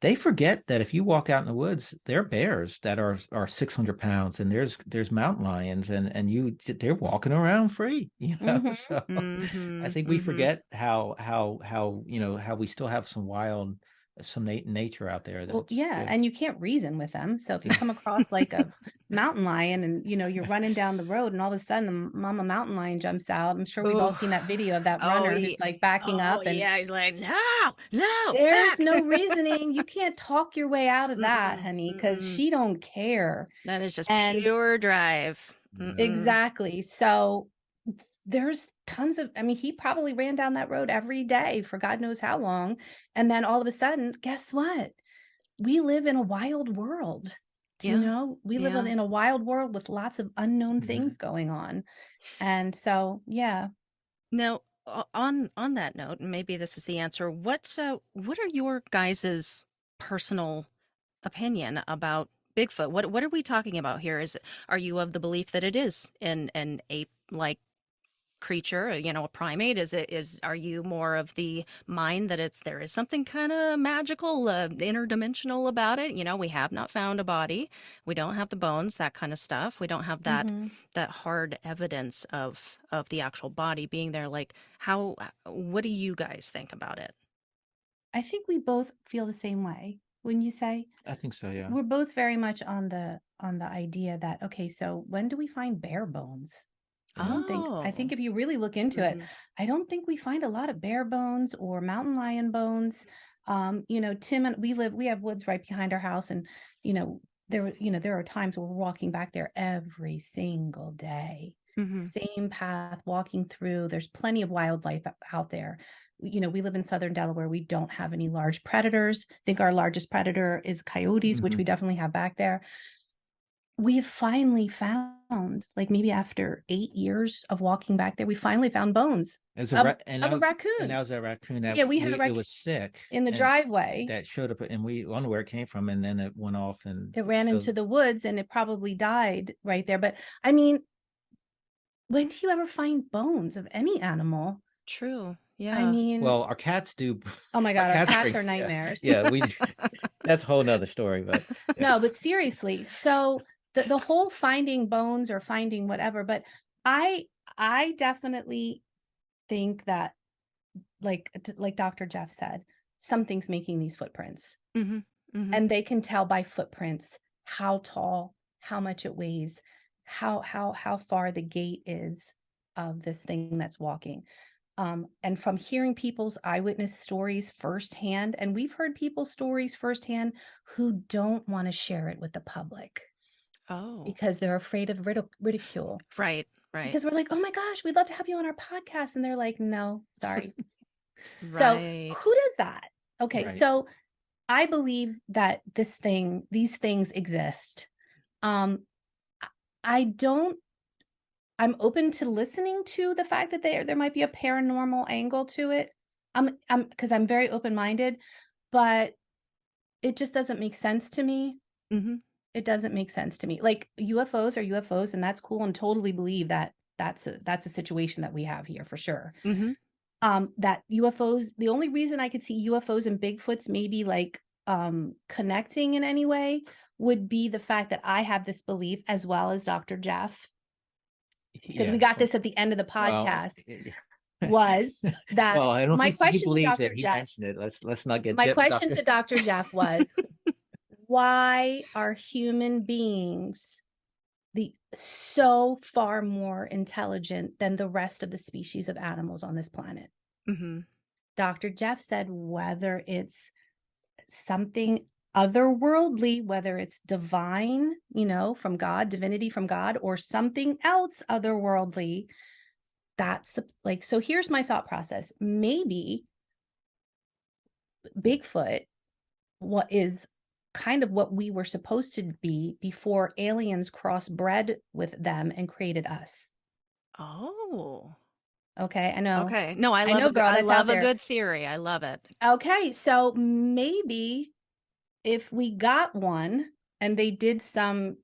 they forget that if you walk out in the woods, there are bears that are 600 pounds, and there's mountain lions, and they're walking around free. So I think we forget how we still have some wild some nature out there. Well, yeah, and you can't reason with them. So if you come across like a mountain lion and you're running down the road and all of a sudden a mama mountain lion jumps out. I'm sure we've all seen that video of that runner who's like backing up and he's like, no, there's back. no reasoning. You can't talk your way out of that, honey, because she don't care. That is just pure drive. Exactly. So there's tons of, he probably ran down that road every day for God knows how long. And then all of a sudden, guess what? We live in a wild world. We live in a wild world with lots of unknown things going on. And so, yeah. Now, on that note, and maybe this is the answer, what are your guys's personal opinion about Bigfoot? What are we talking about here? Are you of the belief that it is an ape-like creature, a primate? Are you more of the mind that there is something kind of magical, interdimensional about it? We have not found a body, we don't have the bones, that kind of stuff. We don't have that hard evidence of the actual body being there. Like, what do you guys think about it? I think we both feel the same way. Wouldn't you say? I think so, yeah. We're both very much on the idea that, okay, so when do we find bear bones? I think if you really look into it, I don't think we find a lot of bear bones or mountain lion bones. Tim and we have woods right behind our house, and there are times where we're walking back there every single day. Same path, walking through. There's plenty of wildlife out there. We live in southern Delaware. We don't have any large predators. I think our largest predator is coyotes, which we definitely have back there. We have finally found, like maybe after 8 years of walking back there, we finally found bones of a raccoon. And that was a raccoon that we had a raccoon. It was sick in the driveway that showed up, and we wonder where it came from, and then it went off and it ran into the woods, and it probably died right there. But I mean, when do you ever find bones of any animal? True. Yeah. I mean, well, our cats do. Oh my God, our cats are nightmares. Yeah, that's a whole nother story. But no, but seriously, so. The whole finding bones or finding whatever, but I definitely think that, like Dr. Jeff said, something's making these footprints, and they can tell by footprints how tall, how much it weighs, how far the gait is of this thing that's walking. And from hearing people's eyewitness stories firsthand, and we've heard people's stories firsthand who don't want to share it with the public. Oh, because they're afraid of ridicule. Right. Because we're like, oh my gosh, we'd love to have you on our podcast. And they're like, no, sorry. Right. So who does that? Okay. Right. So I believe that these things exist. I'm open to listening to the fact that there might be a paranormal angle to it. Because I'm very open-minded, but it just doesn't make sense to me. It doesn't make sense to me. Like, UFOs are UFOs, and that's cool, and totally believe that that's a situation that we have here for sure. That UFOs, the only reason I could see UFOs and Bigfoots maybe like connecting in any way would be the fact that I have this belief, as well as Dr. Jeff, because we got this at the end of the podcast. Was that I don't my think question he believes to Dr. it. He Jeff? mentioned it. Let's not get my question to Dr. Jeff was. Why are human beings so far more intelligent than the rest of the species of animals on this planet? Dr. Jeff said whether it's something otherworldly, whether it's divine, from God, divinity from God, or something else otherworldly, that's like, so here's my thought process. Maybe Bigfoot, what is kind of what we were supposed to be before aliens crossbred with them and created us. Oh. Okay, I know. Okay. No, I love a good theory. I love it. Okay, so maybe if we got one and they did some,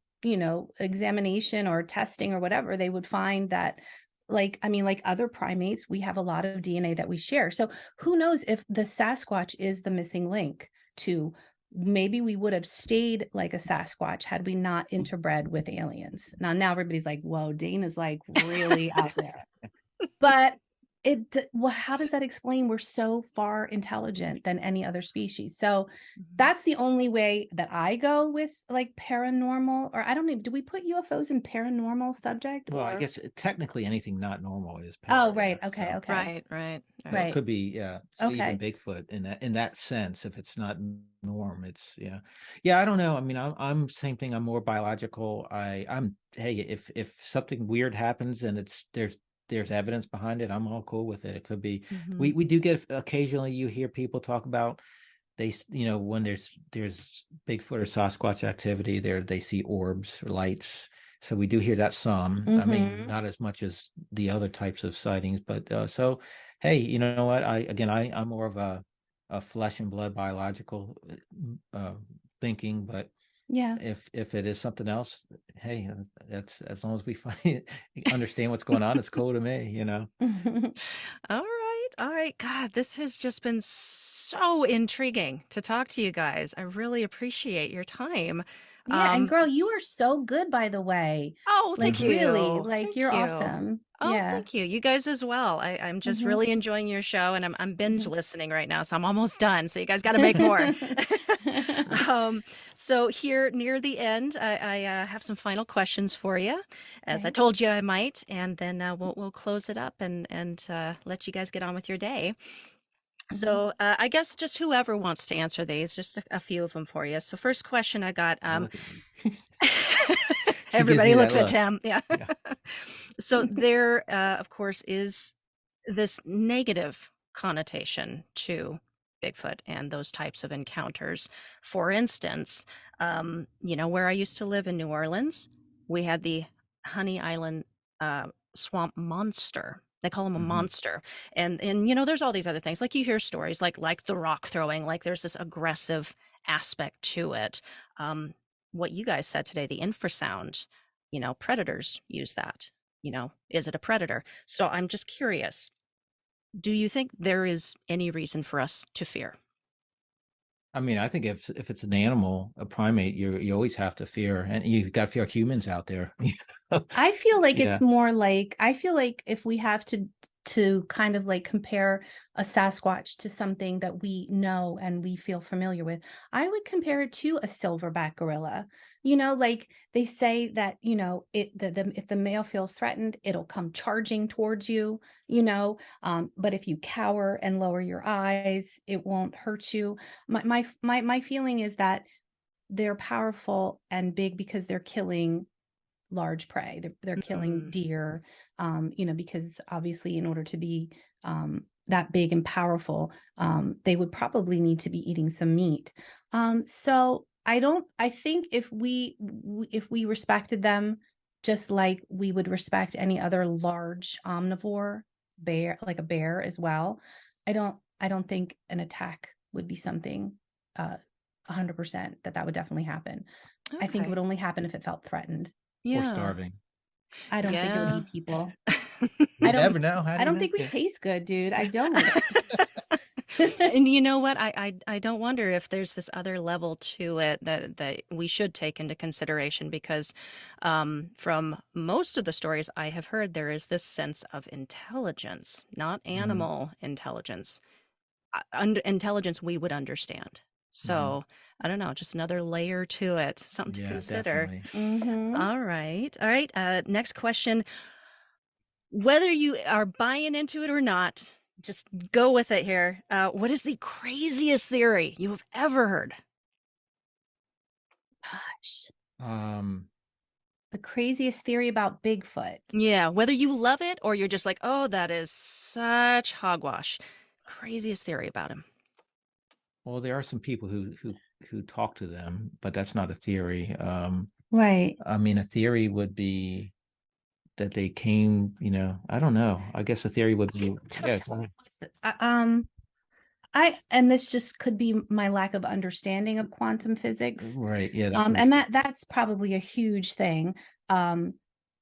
examination or testing or whatever, they would find that, like other primates, we have a lot of DNA that we share. So who knows if the Sasquatch is the missing link to maybe we would have stayed like a Sasquatch had we not interbred with aliens. Now everybody's like, whoa, Dana's like really out there. But well, how does that explain we're so far intelligent than any other species? So that's the only way that I go with like paranormal, or I don't know. Do we put UFOs in paranormal subject? Well, I Or... guess technically anything not normal is Oh, para. right. Yeah. Okay. So, Okay. Right. so it Right. could be, yeah. So even Okay. Bigfoot in that sense, if it's not norm, it's yeah. I don't know. I mean, I'm same thing. I'm more biological. I'm hey, if something weird happens and there's evidence behind it, I'm all cool with it. It could be. Mhm. We do get occasionally you hear people talk about when there's Bigfoot or Sasquatch activity there, they see orbs or lights. So we do hear that some. I mean, not as much as the other types of sightings, but so hey, you know what? I'm more of a flesh and blood biological thinking, but Yeah. if it is something else, hey, that's as long as we understand what's going on, it's cool to me, you know. All right. God, this has just been so intriguing to talk to you guys. I really appreciate your time. Yeah, and girl, you are so good, by the way. Oh, Like, thank really, you. like Thank you're you. awesome. Oh, Yeah. thank you. You guys as well. I'm just really enjoying your show, and I'm binge listening right now, so I'm almost done. So you guys got to make more. So here near the end, I have some final questions for you, as I told you I might, and then we'll close it up and let you guys get on with your day. So I guess just whoever wants to answer these, just a few of them for you. So first question I got. Look at me. Everybody looks at look. Tim. Yeah. Yeah. So there, of course, is this negative connotation to Bigfoot and those types of encounters. For instance, where I used to live in New Orleans, we had the Honey Island swamp monster. They call him a monster. And there's all these other things. Like you hear stories like the rock throwing, like there's this aggressive aspect to it. What you guys said today, the infrasound, predators use that. Is it a predator? So I'm just curious. Do you think there is any reason for us to fear? I mean, I think if it's an animal, a primate, you always have to fear, and you got to fear humans out there. I feel like Yeah. it's more like, I feel like if we have to kind of like compare a Sasquatch to something that we know and we feel familiar with, I would compare it to a silverback gorilla. Like they say that, if the male feels threatened, it'll come charging towards you, but if you cower and lower your eyes, it won't hurt you. My feeling is that they're powerful and big because they're killing large prey. They're killing deer, because obviously in order to be that big and powerful, they would probably need to be eating some meat. So I think if we respected them just like we would respect any other large omnivore, bear, like a bear as well, I don't think an attack would be something 100% that would definitely happen. Okay. I think it would only happen if it felt threatened. Or starving. I don't think it would eat people. You never know. I don't think we taste good, dude. I don't. And you know what? I don't wonder if there's this other level to it that we should take into consideration, because from most of the stories I have heard, there is this sense of intelligence, not animal intelligence, intelligence we would understand. So I don't know, just another layer to it, something to consider. All right. Next question. Whether you are buying into it or not, just go with it here. What is the craziest theory you have ever heard? Gosh. The craziest theory about Bigfoot. Yeah, whether you love it or you're just like, oh, that is such hogwash. Craziest theory about him. Well, there are some people who talk to them, but that's not a theory. Right. I mean, a theory would be that they came, I don't know. I guess a theory would be, and this just could be my lack of understanding of quantum physics. Right. Yeah. And that's probably a huge thing.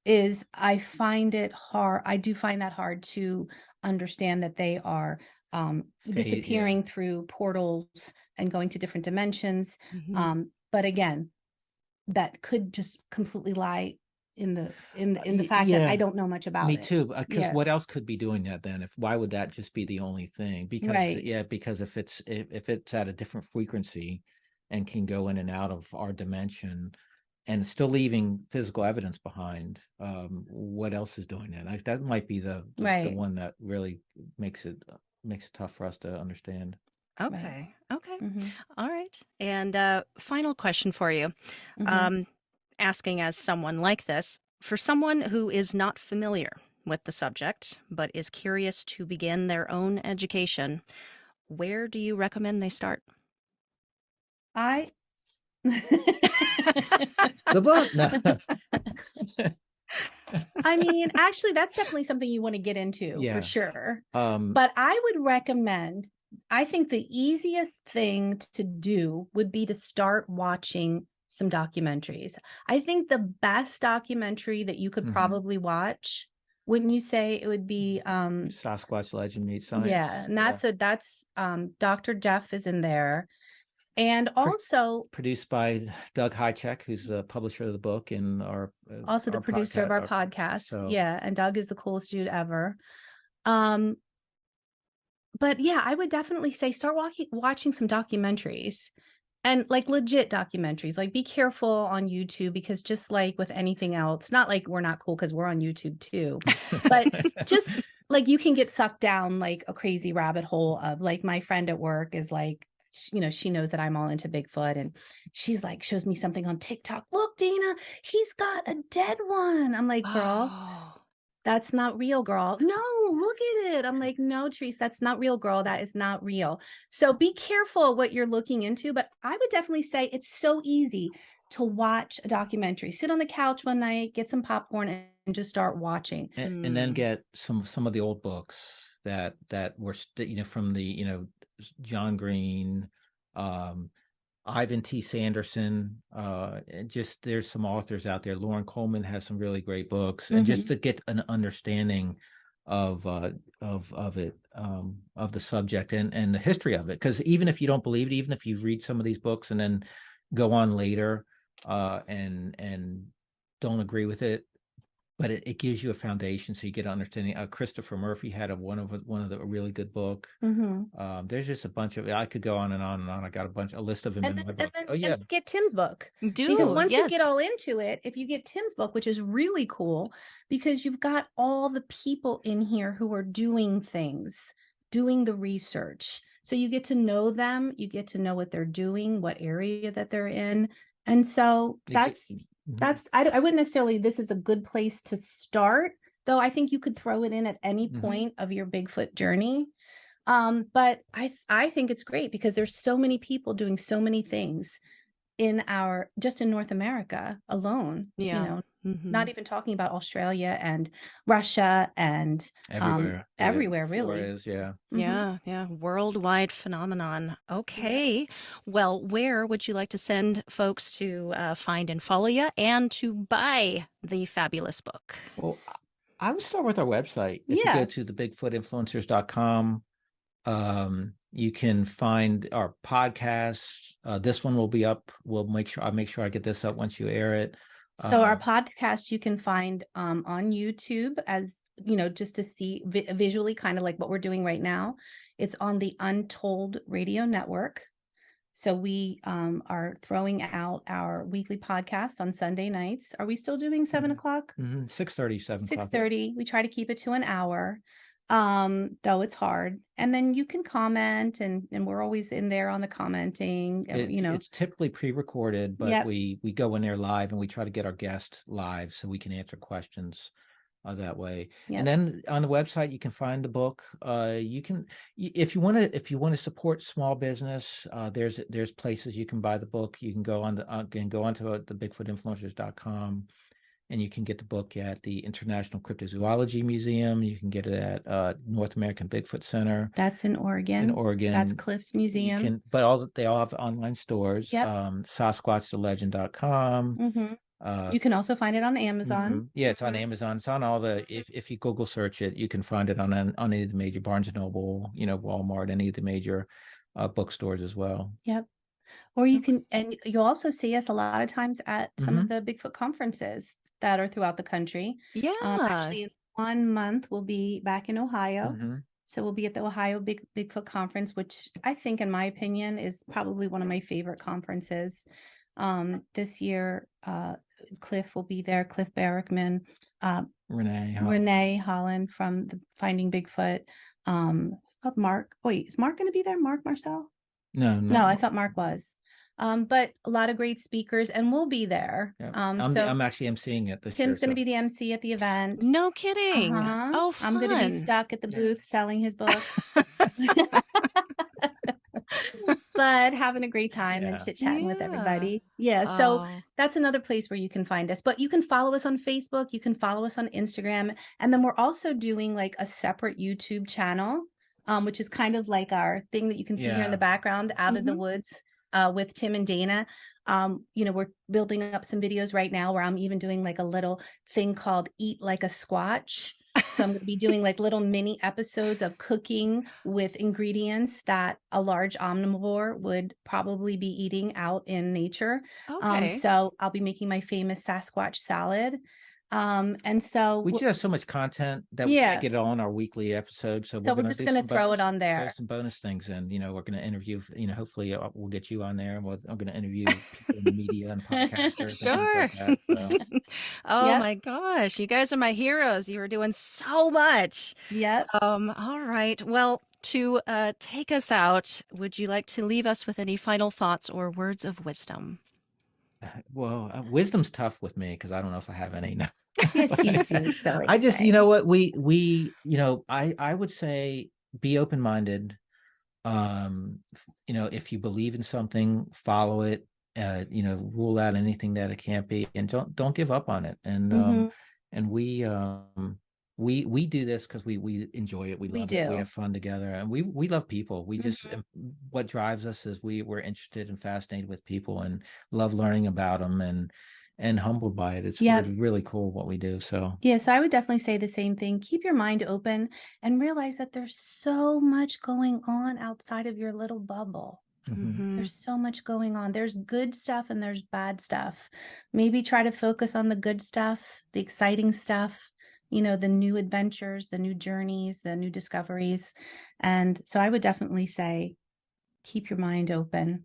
Is I find it hard. I do find that hard to understand that they are disappearing through portals and going to different dimensions. But again, that could just completely lie the fact that I don't know much about me it. too, because what else could be doing that then? Why would that just be the only thing? Because because if it's at a different frequency and can go in and out of our dimension and still leaving physical evidence behind, what else is doing that? That might be the one that really makes it tough for us to understand. Okay. All right. And final question for you. Asking as someone like this, for someone who is not familiar with the subject, but is curious to begin their own education, where do you recommend they start? The book. No. I mean, actually, that's definitely something you want to get into for sure. But I would recommend, I think the easiest thing to do would be to start watching some documentaries. I think the best documentary that you could probably watch, wouldn't you say it would be Sasquatch Legend Meets Science? Yeah, and that's Dr. Jeff is in there. And also produced by Doug Hychek, who's the publisher of the book and also the producer of our podcast. And Doug is the coolest dude ever. But yeah, I would definitely say start watching some documentaries. And like legit documentaries, like be careful on YouTube, because just like with anything else, not like we're not cool because we're on YouTube too, but just like you can get sucked down like a crazy rabbit hole of, like, my friend at work is like, she knows that I'm all into Bigfoot, and she's like, shows me something on TikTok. Look, Dana, he's got a dead one. I'm like, girl, that's not real, girl. No, look at it. I'm like, no, Therese, that's not real, girl. That is not real. So be careful what you're looking into. But I would definitely say it's so easy to watch a documentary. Sit on the couch one night, get some popcorn, and just start watching. And then get some of the old books that were from the John Green, Ivan T. Sanderson, just there's some authors out there. Lauren Coleman has some really great books, and just to get an understanding of it, of the subject and the history of it. Because even if you don't believe it, even if you read some of these books and then go on later and don't agree with it, but it gives you a foundation, so you get an understanding. Christopher Murphy had one of the really good book. There's just a bunch of, I could go on and on and on. I got a list of them in my book. And get Tim's book. Because once you get all into it, if you get Tim's book, which is really cool, because you've got all the people in here who are doing things, doing the research. So you get to know them, you get to know what they're doing, what area that they're in. And so I wouldn't necessarily, this is a good place to start, though I think you could throw it in at any point of your Bigfoot journey. But I think it's great because there's so many people doing so many things just in North America alone, not even talking about Australia and Russia and everywhere really. Yeah. Worldwide phenomenon. Okay. Well, where would you like to send folks to find and follow you and to buy the fabulous book? Well, I would start with our website. If you go to the bigfootinfluencers.com, you can find our podcasts. This one will be up. I'll make sure I get this up once you air it. So our podcast you can find on YouTube, as just to see visually, kind of like what we're doing right now. It's on the Untold Radio Network. So we are throwing out our weekly podcast on Sunday nights. Are we still doing 7 o'clock? 6:30, 7 o'clock. 6:30. We try to keep it to an hour, though it's hard. And then you can comment, and we're always in there on the commenting. It's typically pre-recorded, but we go in there live, and we try to get our guest live so we can answer questions that way. And then on the website you can find the book. You can, if you want to support small business, there's places you can buy the book. You can go onto the bigfootinfluencers.com, and you can get the book at the International Cryptozoology Museum. You can get it at North American Bigfoot Center. That's in Oregon. That's Cliff's Museum. But they all have online stores. SasquatchTheLegend.com. You can also find it on Amazon. Yeah, it's on Amazon. It's on all the, if you Google search it, you can find it on any of the major Barnes & Noble, Walmart, any of the major bookstores as well. Yep. Or you can, and you'll also see us a lot of times at some of the Bigfoot conferences that are throughout the country. Yeah. Actually, in 1 month, we'll be back in Ohio. Mm-hmm. So we'll be at the Ohio Bigfoot Conference, which I think, in my opinion, is probably one of my favorite conferences. This year, Cliff will be there, Cliff Barrickman, Renee Holland from the Finding Bigfoot. Mark. Wait, is Mark going to be there? Mark Marcel? No, I thought Mark was. But a lot of great speakers, and we'll be there. Yeah. So I'm actually emceeing it this Tim's year. going to be the MC at the event. No kidding. Uh-huh. Oh, fun. I'm going to be stuck at the booth selling his book. But having a great time and chit-chatting with everybody. Yeah, so that's another place where you can find us. But you can follow us on Facebook. You can follow us on Instagram. And then we're also doing like a separate YouTube channel, which is kind of like our thing that you can see here in the background, Out of the Woods with Tim and Dana. We're building up some videos right now where I'm even doing like a little thing called Eat Like a Squatch. So I'm going to be doing like little mini episodes of cooking with ingredients that a large omnivore would probably be eating out in nature. Okay. So I'll be making my famous Sasquatch salad. And so we just have so much content that we can't get on our weekly episode. So we're just going to throw it on there. There's some bonus things, and we're going to interview. Hopefully we'll get you on there. I'm going to interview people in the media and podcasters. Sure. And things like that, so. Oh my gosh, you guys are my heroes. You are doing so much. Yep. All right. Well, to take us out, would you like to leave us with any final thoughts or words of wisdom? Well, wisdom's tough with me because I don't know if I have any. No. Yes, you do. I just, what I would say, be open-minded. If you believe in something, follow it. Rule out anything that it can't be, and don't give up on it. And and we do this because we enjoy it. We love it. We have fun together, and we love people. We just what drives us is we're interested and fascinated with people and love learning about them and humbled by it. It's really cool what we do. So yes, I would definitely say the same thing. Keep your mind open and realize that there's so much going on outside of your little bubble. There's so much going on. There's good stuff and there's bad stuff. Maybe try to focus on the good stuff, the exciting stuff, the new adventures, the new journeys, the new discoveries. And so I would definitely say, keep your mind open.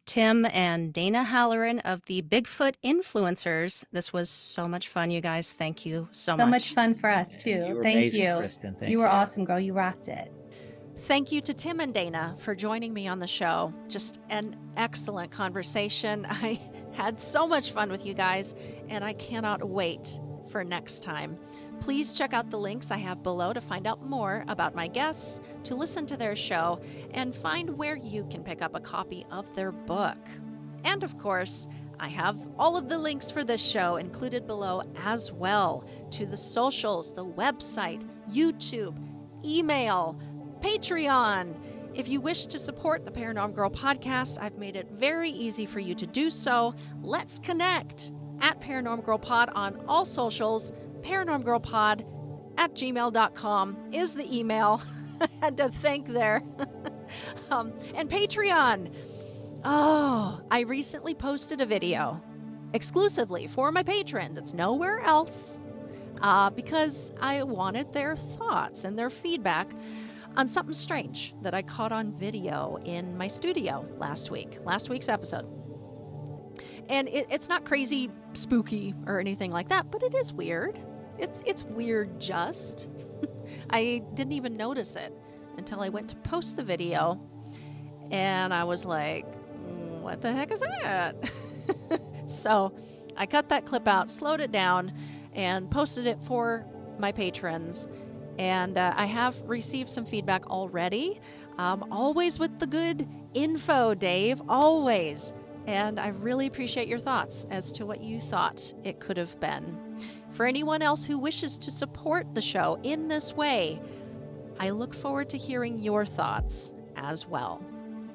Tim and Dana Halloran of the Bigfoot Influencers. This was so much fun, you guys. Thank you so much. So much fun for us, too. Thank you. Kristen. You were awesome, girl. You rocked it. Thank you to Tim and Dana for joining me on the show. Just an excellent conversation. I had so much fun with you guys, and I cannot wait for next time. Please check out the links I have below to find out more about my guests, to listen to their show, and find where you can pick up a copy of their book. And of course, I have all of the links for this show included below as well, to the socials, the website, YouTube, email, Patreon. If you wish to support the Paranormal Girl podcast, I've made it very easy for you to do so. Let's connect at Paranormal Girl Pod on all socials. ParanormalGirlPod@gmail.com is the email. I had to think there. And Patreon. Oh, I recently posted a video exclusively for my patrons. It's nowhere else because I wanted their thoughts and their feedback on something strange that I caught on video in my studio last week's episode. And it's not crazy spooky or anything like that, but it is weird. It's weird just. I didn't even notice it until I went to post the video, and I was like, what the heck is that? So I cut that clip out, slowed it down, and posted it for my patrons. And I have received some feedback already, always with the good info, Dave, always. And I really appreciate your thoughts as to what you thought it could have been. For anyone else who wishes to support the show in this way, I look forward to hearing your thoughts as well.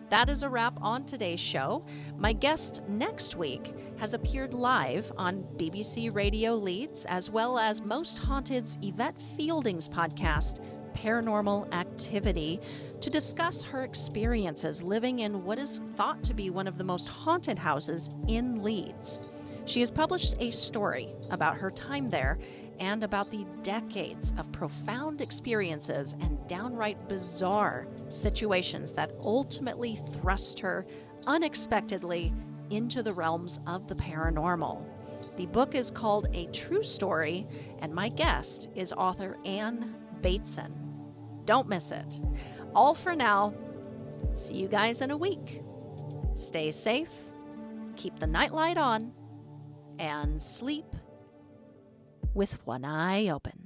That is a wrap on today's show. My guest next week has appeared live on BBC Radio Leeds, as well as Most Haunted's Yvette Fielding's podcast, Paranormal Activity, to discuss her experiences living in what is thought to be one of the most haunted houses in Leeds. She has published a story about her time there and about the decades of profound experiences and downright bizarre situations that ultimately thrust her unexpectedly into the realms of the paranormal. The book is called A True Story, and my guest is author Ann Bateson. Don't miss it. All for now. See you guys in a week. Stay safe, keep the nightlight on, and sleep with one eye open.